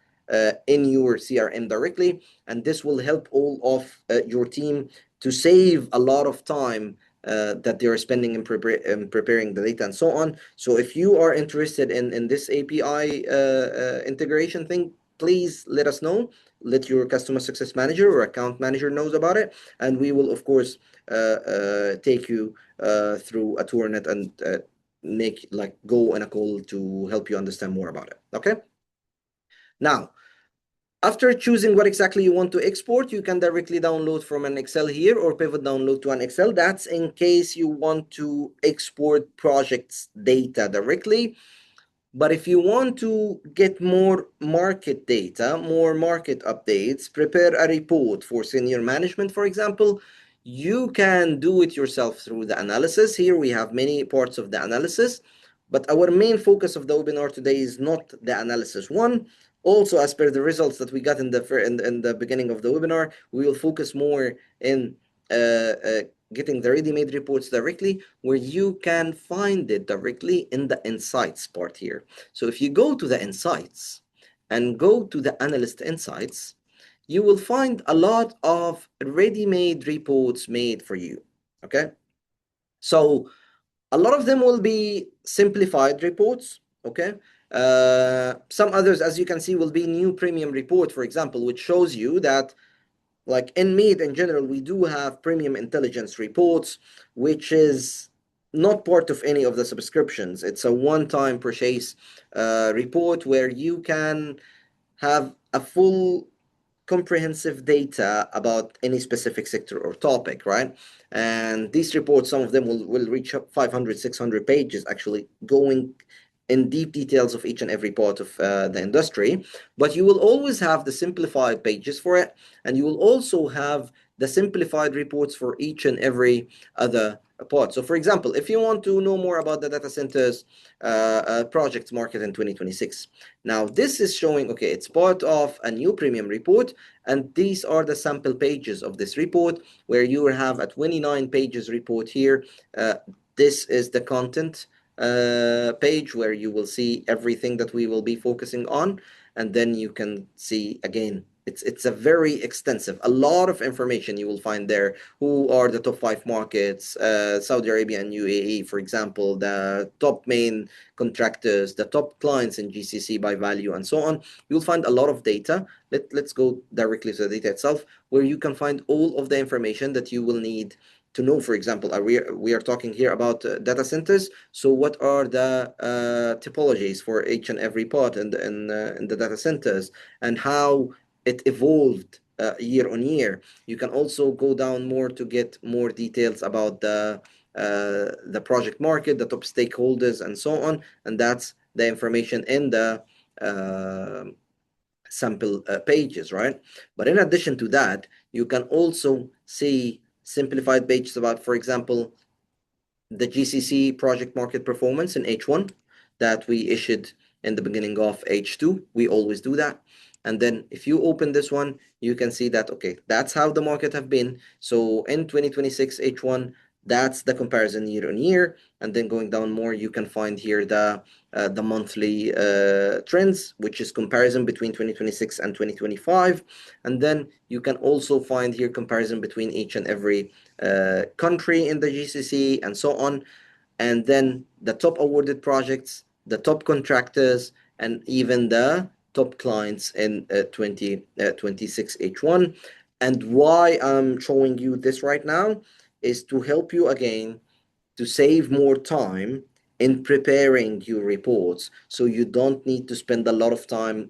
in your CRM directly, and this will help all of your team to save a lot of time that they are spending in preparing the data and so on. So if you are interested in this API integration thing, please let us know. Let your customer success manager or account manager knows about it, and we will of course take you through a tournet and make like go on a call to help you understand more about it. Okay. Now, after choosing what exactly you want to export, you can directly download from an Excel here or pivot download to an Excel. That's in case you want to export projects data directly. But if you want to get more market data, more market updates, prepare a report for senior management, for example, you can do it yourself through the analysis. Here we have many parts of the analysis, but our main focus of the webinar today is not the analysis one. Also, as per the results that we got in the beginning of the webinar, we will focus more in getting the ready-made reports directly, where you can find it directly in the insights part here. So if you go to the insights and go to the analyst insights, you will find a lot of ready-made reports made for you. Okay. So a lot of them will be simplified reports. Okay. Some others, as you can see, will be new premium report, for example, which shows you that, like in MEED in general, we do have premium intelligence reports, which is not part of any of the subscriptions. It's a one-time purchase report where you can have a full comprehensive data about any specific sector or topic, right? And these reports, some of them will reach 500, 600 pages, actually going in deep details of each and every part of the industry. But you will always have the simplified pages for it, and you will also have the simplified reports for each and every other part. So for example, if you want to know more about the data centers projects market in 2026, now this is showing, okay, it's part of a new premium report, and these are the sample pages of this report, where you will have a 29 pages report here. This is the content page, where you will see everything that we will be focusing on, and then you can see again, it's a very extensive, a lot of information you will find there. Who are the top 5 markets? Saudi Arabia and UAE, for example, the top main contractors, the top clients in GCC by value, and so on. You'll find a lot of data. Let's go directly to the data itself, where you can find all of the information that you will need to know. For example, we are talking here about data centers. So what are the typologies for each and every part in the data centers, and how it evolved year on year? You can also go down more to get more details about the project market, the top stakeholders, and so on. And that's the information in the sample pages, right? But in addition to that, you can also see simplified pages about, for example, the GCC project market performance in H1 that we issued in the beginning of H2. We always do that. And then if you open this one, you can see that, okay, that's how the market have been. So in 2026 H1, That's the comparison year on year. And then going down more, you can find here the monthly trends, which is comparison between 2026 and 2025. And then you can also find here comparison between each and every country in the GCC and so on. And then the top awarded projects, the top contractors, and even the top clients in 2026 H1. And why I'm showing you this right now is to help you again to save more time in preparing your reports, so you don't need to spend a lot of time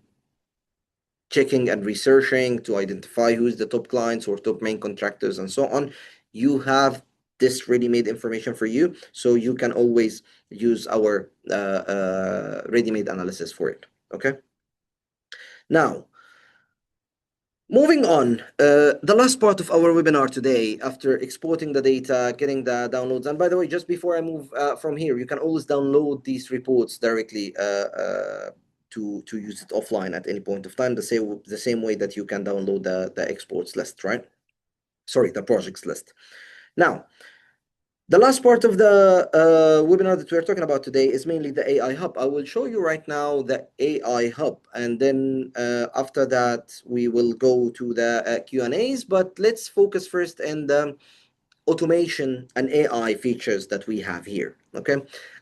checking and researching to identify who's the top clients or top main contractors and so on. You have this ready-made information for you, so you can always use our ready-made analysis for it. Okay. Now, moving on, the last part of our webinar today, after exporting the data, getting the downloads, and by the way, just before I move from here, you can always download these reports directly to use it offline at any point of time, the same way that you can download the exports list, right? Sorry, the projects list. Now, the last part of the webinar that we're talking about today is mainly the AI Hub. I will show you right now the AI Hub, and then after that, we will go to the Q&As, but let's focus first on the automation and AI features that we have here, okay?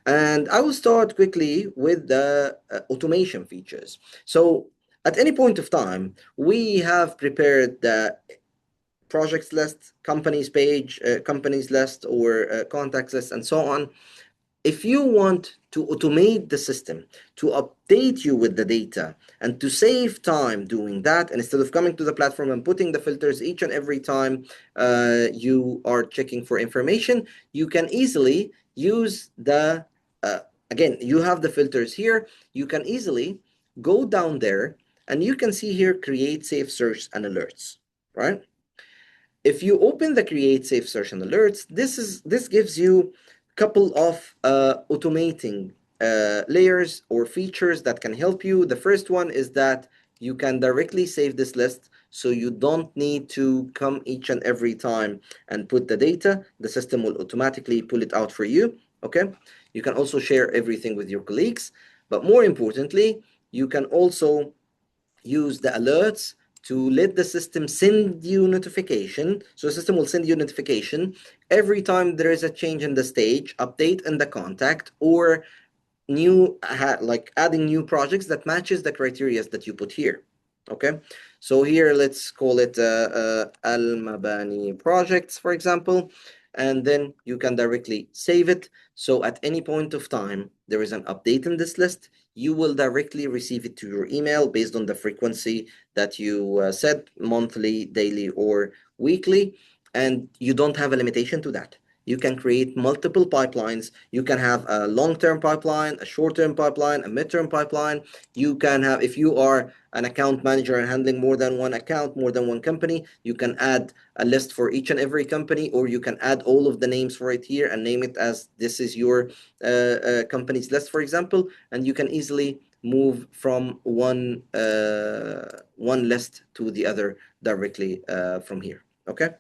And I will start quickly with the automation features. So at any point of time, we have prepared the projects list, companies page, companies list, or contacts list, and so on. If you want to automate the system to update you with the data and to save time doing that, and instead of coming to the platform and putting the filters each and every time you are checking for information, you can easily use the, again, you have the filters here. You can easily go down there and you can see here, create, save, search, and alerts, right? If you open the create, save, search, and alerts, this gives you a couple of automating layers or features that can help you. The first one is that you can directly save this list, so you don't need to come each and every time and put the data. The system will automatically pull it out for you, okay? You can also share everything with your colleagues, but more importantly, you can also use the alerts to let the system send you notification. So the system will send you notification every time there is a change in the stage, update in the contact, or new, like adding new projects that matches the criteria that you put here. Okay, so here let's call it Al Mabani projects, for example, and then you can directly save it. So at any point of time, there is an update in this list, you will directly receive it to your email based on the frequency that you set, monthly, daily, or weekly, and you don't have a limitation to that. You can create multiple pipelines. You can have a long-term pipeline, a short-term pipeline, a mid-term pipeline. You can have, if you are an account manager and handling more than one account, more than one company, you can add a list for each and every company, or you can add all of the names right here and name it as this is your company's list, for example, and you can easily move from one list to the other directly from here, okay?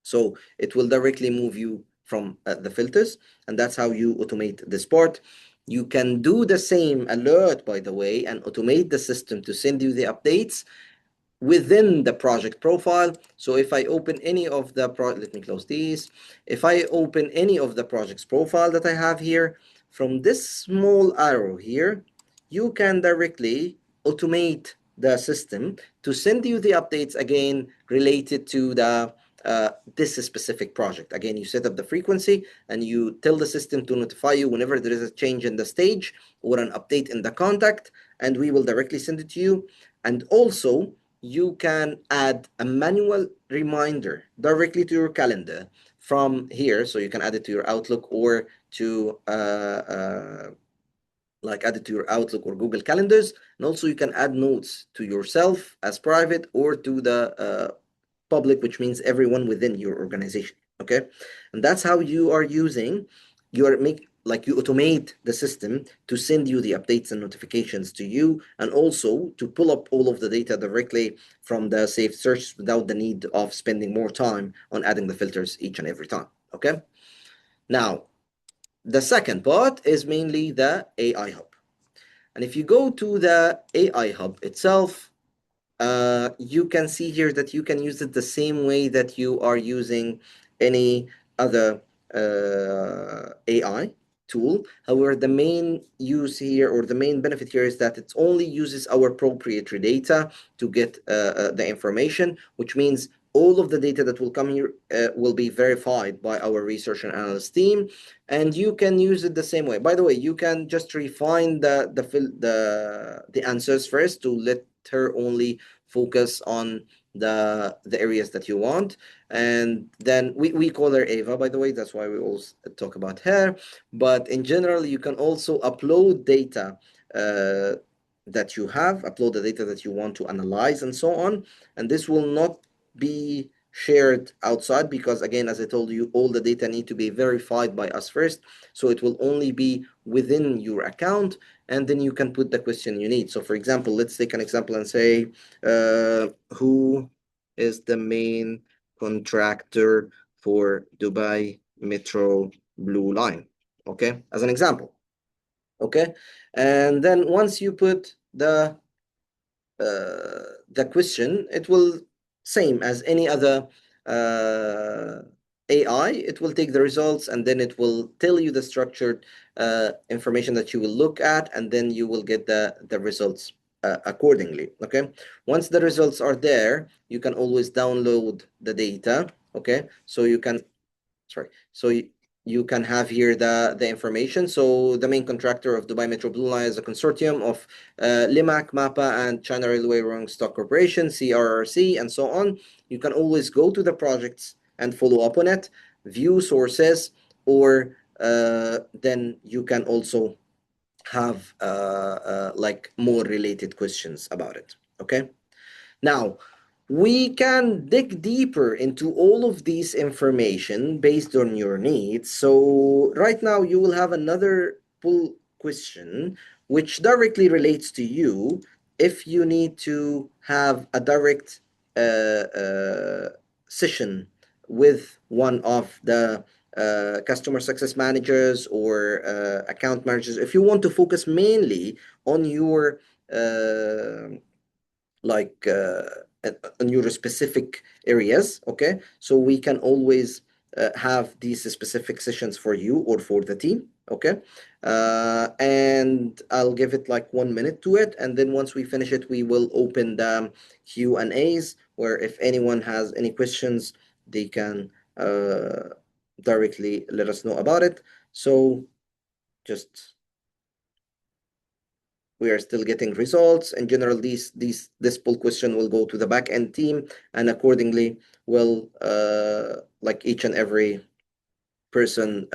So it will directly move you from the filters, and that's how you automate this part. You can do the same alert, by the way, and automate the system to send you the updates within the project profile. So if I open any of the let me close these. If I open any of the projects profile that I have here, from this small arrow here, you can directly automate the system to send you the updates again related to the this specific project. Again, you set up the frequency and you tell the system to notify you whenever there is a change in the stage or an update in the contact, and we will directly send it to you. And also, you can add a manual reminder directly to your calendar from here. So you can add it to your Outlook or to like add it to your Outlook or Google Calendars. And also you can add notes to yourself as private or to the public, which means everyone within your organization, okay? And that's how you are using, you automate the system to send you the updates and notifications to you, and also to pull up all of the data directly from the saved search without the need of spending more time on adding the filters each and every time, okay? Now, the second part is mainly the AI Hub. And if you go to the AI Hub itself, you can see here that you can use it the same way that you are using any other AI tool. However, the main use here, or the main benefit here, is that it only uses our proprietary data to get the information, which means all of the data that will come here will be verified by our research and analyst team, and you can use it the same way. By the way, you can just refine the answers first to let her only focus on the areas that you want. And then we call her Ava, by the way, that's why we always talk about her. But in general, you can also upload data that you have, upload the data that you want to analyze and so on. And this will not be shared outside because, again, as I told you, all the data need to be verified by us first. So it will only be within your account, and then you can put the question you need. So for example, let's take an example and say, who is the main contractor for Dubai Metro Blue Line? Okay, as an example. Okay, and then once you put the question, it will, same as any other AI, it will take the results and then it will tell you the structured information that you will look at, and then you will get the results accordingly. Okay, once the results are there, you can always download the data. Okay, so you can, sorry, so you can have here the information. So the main contractor of Dubai Metro Blue Line is a consortium of Limac, MAPA, and China Railway Rolling Stock Corporation, CRRC, and so on. You can always go to the projects and follow up on it, view sources, or then you can also have like more related questions about it. Okay. Now, we can dig deeper into all of these information based on your needs. So right now you will have another pull question which directly relates to you if you need to have a direct session with one of the customer success managers or account managers. If you want to focus mainly on your like on your specific areas. Okay, so we can always have these specific sessions for you or for the team. Okay, and I'll give it like 1 minute to it, and then once we finish it, we will open the Q&As, where if anyone has any questions, they can directly let us know about it. So just, we are still getting results. In general, this pull question will go to the backend team, and accordingly will like each and every person,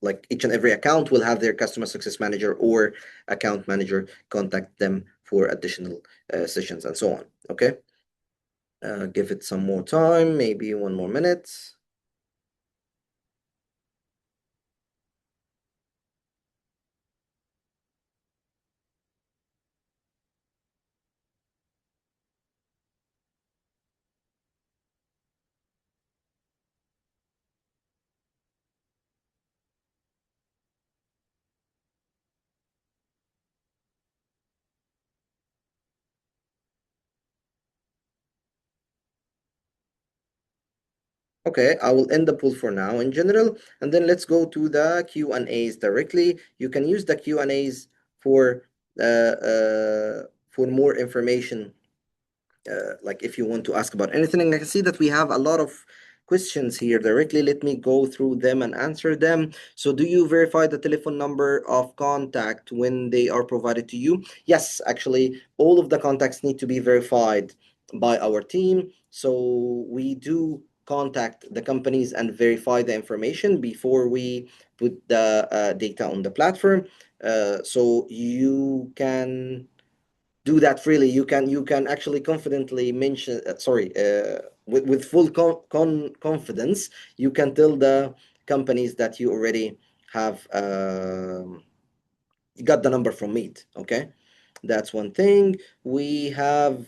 like each and every account will have their customer success manager or account manager contact them for additional sessions and so on. Okay, give it some more time, maybe 1 more minute. Okay, I will end the poll for now in general, and then let's go to the Q&As directly. You can use the Q&As for more information, like if you want to ask about anything. And I can see that we have a lot of questions here directly. Let me go through them and answer them. So do you verify the telephone number of contact when they are provided to you? Yes, actually, all of the contacts need to be verified by our team. So we do contact the companies and verify the information before we put the data on the platform. So you can do that freely. You can actually confidently mention, with full confidence, you can tell the companies that you already have got the number from MEED. Okay, that's one thing. We have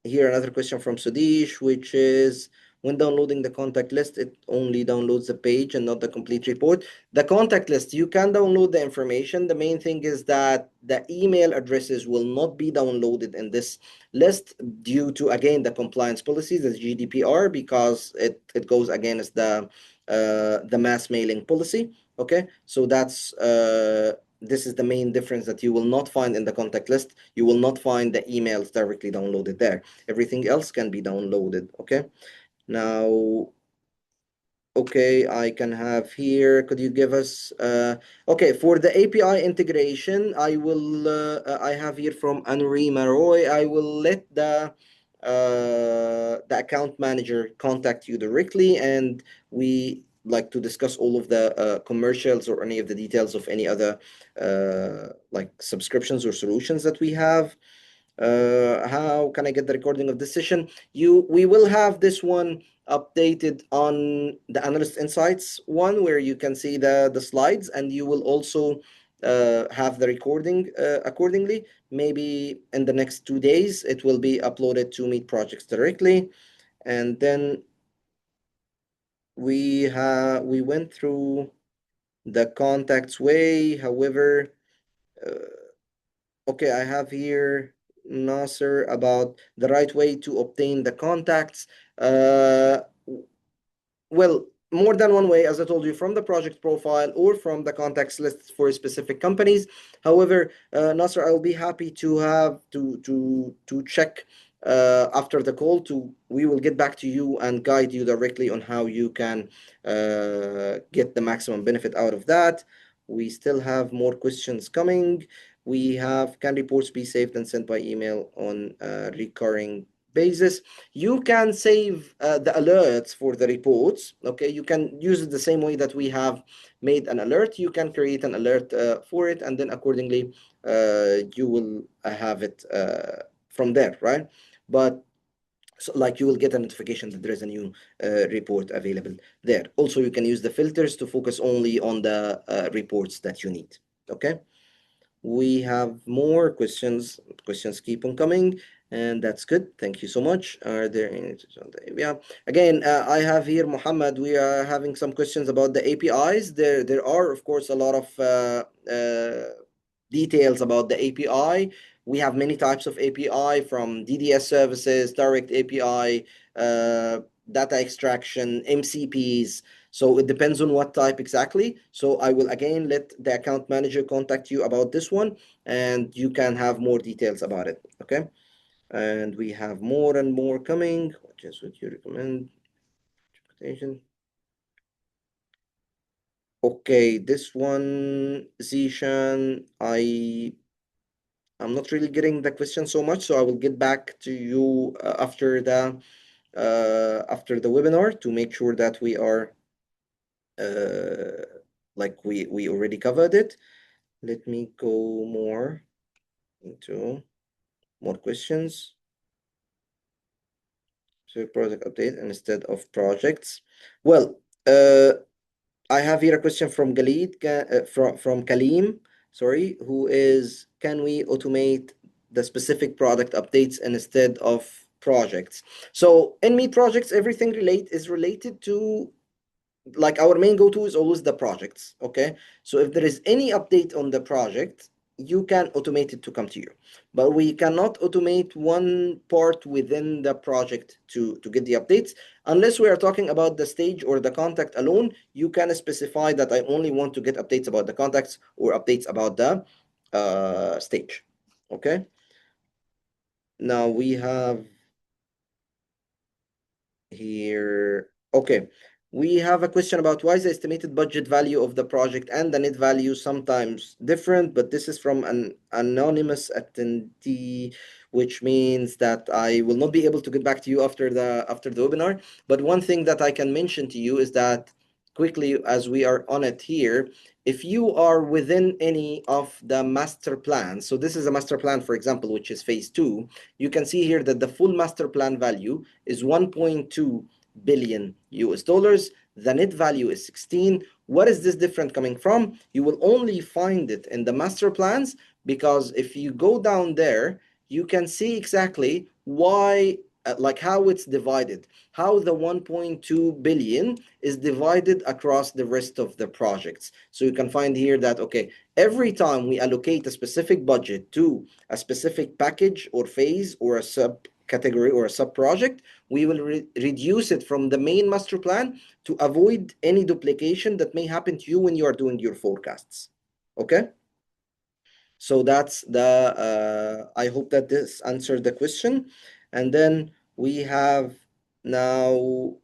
here another question from Sudesh, which is, When downloading the contact list, it only downloads the page and not the complete report. The contact list, you can download the information. The main thing is that the email addresses will not be downloaded in this list due to, again, the compliance policies, the GDPR, because it goes against the mass mailing policy. Okay, so that's this is the main difference that you will not find in the contact list. You will not find the emails directly downloaded there. Everything else can be downloaded. Okay, now, okay, I can have here, could you give us, okay, for the API integration, I have here from Anuri Maroy, I will let the account manager contact you directly, and we like to discuss all of the commercials or any of the details of any other like subscriptions or solutions that we have. How can I get the recording of this session? We will have this one updated on the Analyst Insights one, where you can see the slides, and you will also have the recording accordingly. Maybe in the next 2 days, it will be uploaded to MEED Projects directly. And then we went through the contacts way. However, okay, I have here Nasser about the right way to obtain the contacts. Well, more than one way, as I told you, from the project profile or from the contacts list for specific companies. However, Nasser, I'll be happy to have to check after the call. We will get back to you and guide you directly on how you can get the maximum benefit out of that. We still have more questions coming. We have, can reports be saved and sent by email on a recurring basis? You can save the alerts for the reports. Okay, you can use it the same way that we have made an alert. You can create an alert for it, and then accordingly you will have it from there, right? But so, like, you will get a notification that there is a new report available there. Also, you can use the filters to focus only on the reports that you need. Okay, we have more questions. Questions keep on coming, and that's good. Thank you so much. Are there any? Yeah. Again, I have here Muhammad. We are having some questions about the APIs. There are, of course, a lot of details about the API. We have many types of API, from DDS services, direct API, data extraction, MCPs. So it depends on what type exactly. So I will again let the account manager contact you about this one, and you can have more details about it. Okay. And we have more and more coming. Which is what you recommend? Okay, this one, Zishan, I'm not really getting the question so much, so I will get back to you after the webinar to make sure that we are like we already covered it. Let me go more into more questions. So project update instead of projects. Well, I have here a question from from Kaleem, sorry, who is, can we automate the specific product updates instead of projects? So in MEED Projects, everything is related to, like, our main go-to is always the projects. Okay, so if there is any update on the project, you can automate it to come to you, but we cannot automate one part within the project to get the updates unless we are talking about the stage or the contact alone. You can specify that I only want to get updates about the contacts or updates about the stage. Okay, now we have here, okay, we have a question about why is the estimated budget value of the project and the net value sometimes different, but this is from an anonymous attendee, which means that I will not be able to get back to you after the webinar. But one thing that I can mention to you is that, quickly, as we are on it here, if you are within any of the master plans, so this is a master plan, for example, which is phase 2, you can see here that the full master plan value is 1.2 billion US dollars. The net value is 16. What is this different coming from? You will only find it in the master plans, because if you go down there, you can see exactly why like how it's divided, how the 1.2 billion is divided across the rest of the projects. So you can find here that, okay, every time we allocate a specific budget to a specific package or phase or a subcategory or a sub project, we will reduce it from the main master plan to avoid any duplication that may happen to you when you are doing your forecasts. Okay? So that's I hope that this answered the question. And then we have now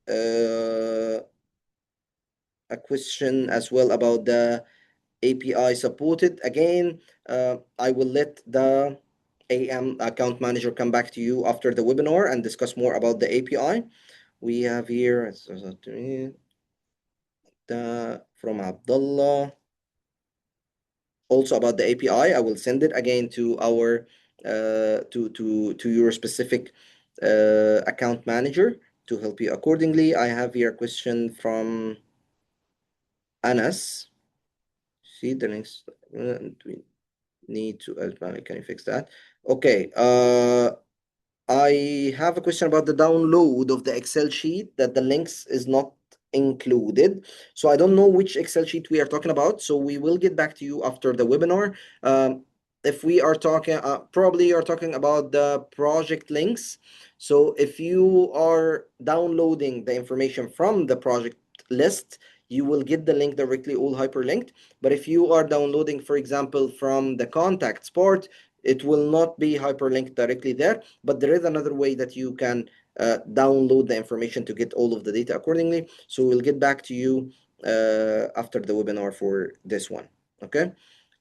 a question as well about the API supported. Again, I will let the AM account manager come back to you after the webinar and discuss more about the API. We have here from Abdullah. Also about the API, I will send it again to our to your specific account manager to help you accordingly. I have here a question from Anas. See the next we need to can you fix that? Okay. I have a question about the download of the Excel sheet that the links is not included. So I don't know which Excel sheet we are talking about. So we will get back to you after the webinar. If we are talking, probably you're talking about the project links. So if you are downloading the information from the project list, you will get the link directly all hyperlinked. But if you are downloading, for example, from the contacts part, it will not be hyperlinked directly there, but there is another way that you can download the information to get all of the data accordingly. So we'll get back to you after the webinar for this one. Okay.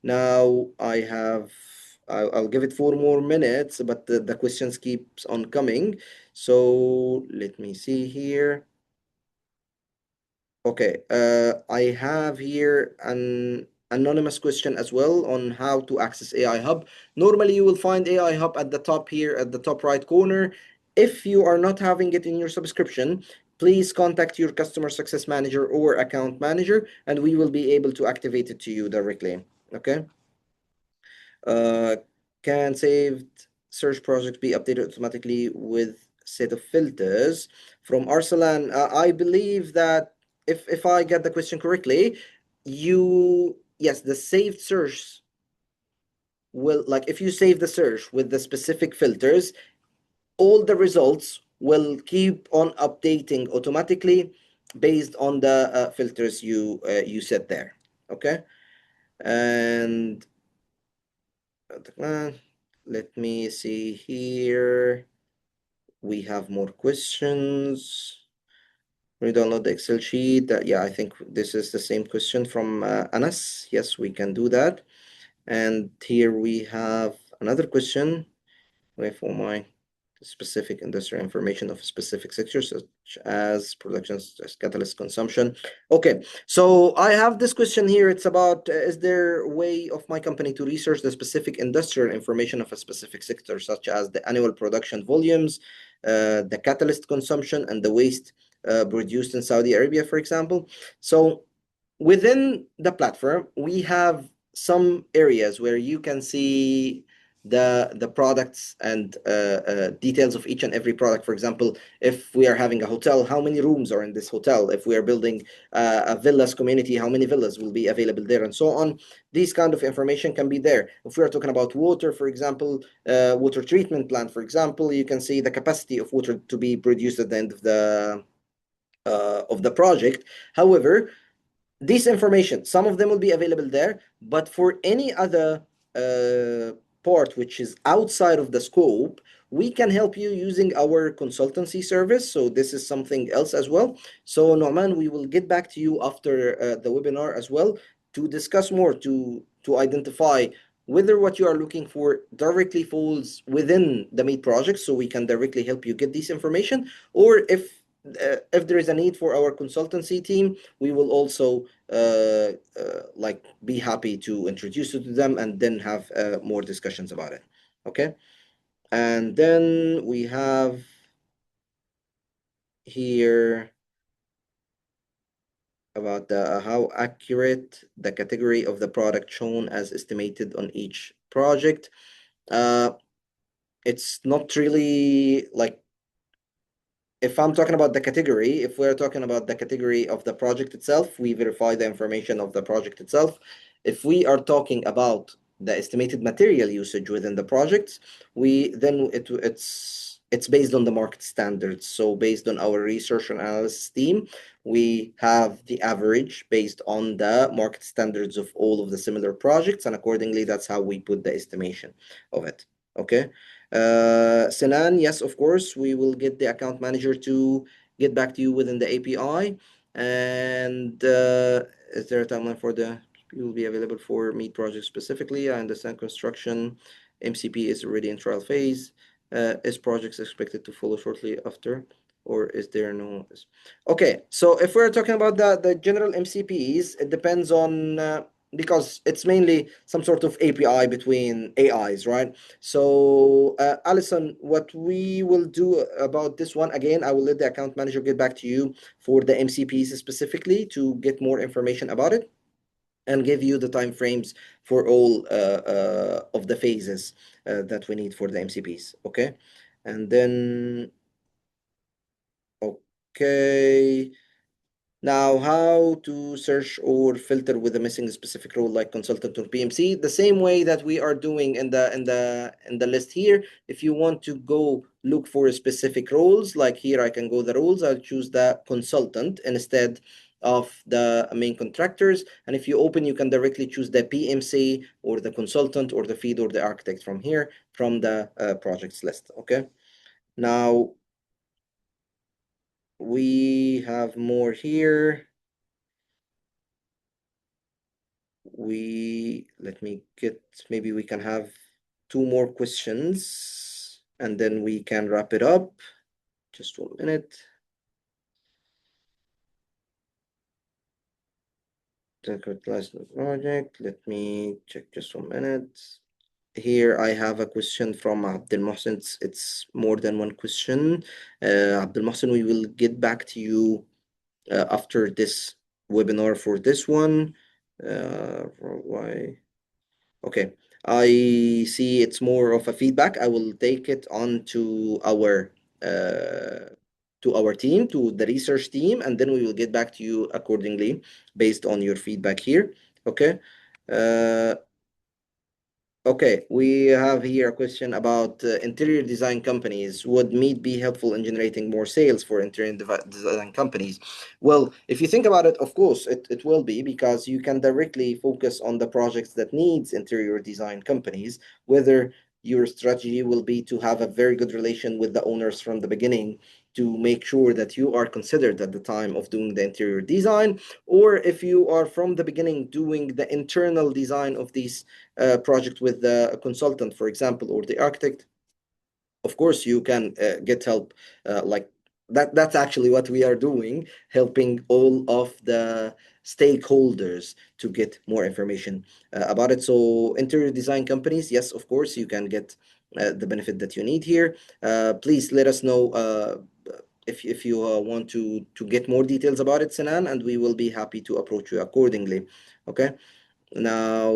Now I'll give it 4 more minutes, but the questions keeps on coming. So let me see here. Okay, I have here an anonymous question as well on how to access AI Hub. Normally, you will find AI Hub at the top here, at the top right corner. If you are not having it in your subscription, please contact your customer success manager or account manager, and we will be able to activate it to you directly. Okay. Can saved search project be updated automatically with set of filters from Arsalan? I believe that if I get the question correctly, yes, the saved search will, like, if you save the search with the specific filters, all the results will keep on updating automatically based on the filters you set there. Okay. And let me see here. We have more questions. We download the Excel sheet. Yeah, I think this is the same question from Anas. Yes, we can do that. And here we have another question. Wait for my specific industrial information of specific sectors, such as production, as catalyst consumption. Okay, so I have this question here. It's about, is there a way of my company to research the specific industrial information of a specific sector, such as the annual production volumes, the catalyst consumption, and the waste produced in Saudi Arabia, for example? So within the platform, we have some areas where you can see the products and details of each and every product. For example, if we are having a hotel, how many rooms are in this hotel? If we are building a villas community, how many villas will be available there, and so on. These kind of information can be there. If we are talking about water, for example, water treatment plant, for example, you can see the capacity of water to be produced at the end of the project. However, this information, some of them will be available there, but for any other part which is outside of the scope, we can help you using our consultancy service. So this is something else as well. So Norman, we will get back to you after the webinar as well to discuss more, to identify whether what you are looking for directly falls within the MEED project, so we can directly help you get this information, or if there is a need for our consultancy team, we will also like be happy to introduce you to them and then have more discussions about it. Okay. And then we have here about how accurate the category of the product shown as estimated on each project. It's not really like if I'm talking about the category, if we're talking about the category of the project itself, we verify the information of the project itself. If we are talking about the estimated material usage within the projects, it's based on the market standards. So based on our research and analysis team, we have the average based on the market standards of all of the similar projects, and accordingly, that's how we put the estimation of it. Okay. Sinan, yes, of course, we will get the account manager to get back to you within the API. And is there a timeline for the you will be available for MEED project specifically? I understand construction MCP is already in trial phase. Is projects expected to follow shortly after, or is there no? Okay, so if we're talking about the general MCPs, it depends on because it's mainly some sort of API between AIs, right? So, Alison, what we will do about this one, again, I will let the account manager get back to you for the MCPs specifically to get more information about it and give you the time frames for all of the phases that we need for the MCPs. Okay, and then okay. Now, how to search or filter with a missing specific role like consultant or PMC? The same way that we are doing in the list here. If you want to go look for specific roles, like here I can go the roles, I'll choose the consultant instead of the main contractors. And if you open, you can directly choose the PMC or the consultant or the feed or the architect from here from the projects list. Okay. Now we have more here. Let me get, maybe we can have two more questions and then we can wrap it up. Just 1 minute. Project. Let me check just 1 minute. Here I have a question from Abdel Mohsen. It's more than one question. Abdel Mohsen, we will get back to you after this webinar for this one. Why? Okay, I see it's more of a feedback. I will take it on to our team, to the research team, and then we will get back to you accordingly based on your feedback here. Okay. Uh, Okay, we have here a question about interior design companies. Would MEED be helpful in generating more sales for interior design companies? Well, if you think about it, of course, it will be because you can directly focus on the projects that needs interior design companies, whether your strategy will be to have a very good relation with the owners from the beginning to make sure that you are considered at the time of doing the interior design, or if you are from the beginning doing the internal design of these project with the consultant, for example, or the architect, of course you can get help like that. That's actually what we are doing, helping all of the stakeholders to get more information about it. So interior design companies, yes, of course, you can get the benefit that you need here. Please let us know if you want to get more details about it, Sinan, and we will be happy to approach you accordingly. Okay. Now,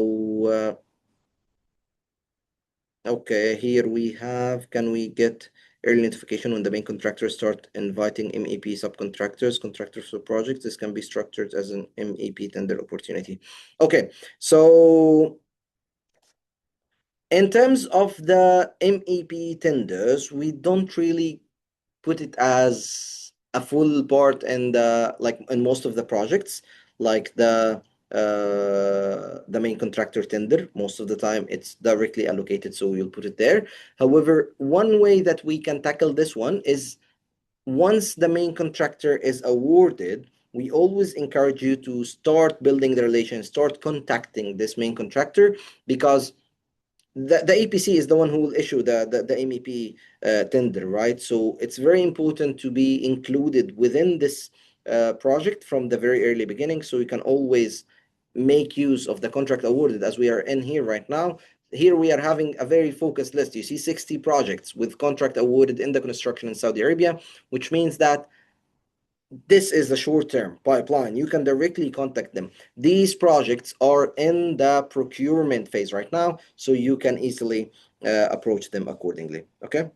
okay, here we have, can we get early notification when the main contractors start inviting MEP subcontractors, contractors for projects? This can be structured as an MEP tender opportunity. Okay, so in terms of the MEP tenders, we don't really put it as a full part in the like in most of the projects, like the main contractor tender. Most of the time it's directly allocated, so you'll put it there. However, one way that we can tackle this one is once the main contractor is awarded, we always encourage you to start building the relation, start contacting this main contractor, because the EPC is the one who will issue the MEP tender, right? So it's very important to be included within this project from the very early beginning, so you can always make use of the contract awarded, as we are in here right now. Here we are having a very focused list. You see 60 projects with contract awarded in the construction in Saudi Arabia, which means that this is a short-term pipeline. You can directly contact them. These projects are in the procurement phase right now, so you can easily approach them accordingly. Okay.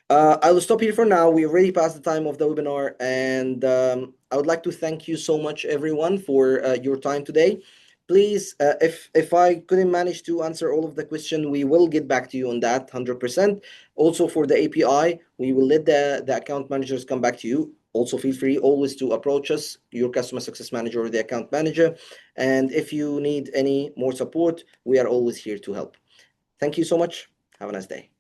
I will stop here for now. We already passed the time of the webinar, and I would like to thank you so much, everyone, for your time today. Please, if I couldn't manage to answer all of the question, we will get back to you on that 100%. Also, for the API, we will let the account managers come back to you. Also, feel free always to approach us, your customer success manager or the account manager. And if you need any more support, we are always here to help. Thank you so much. Have a nice day.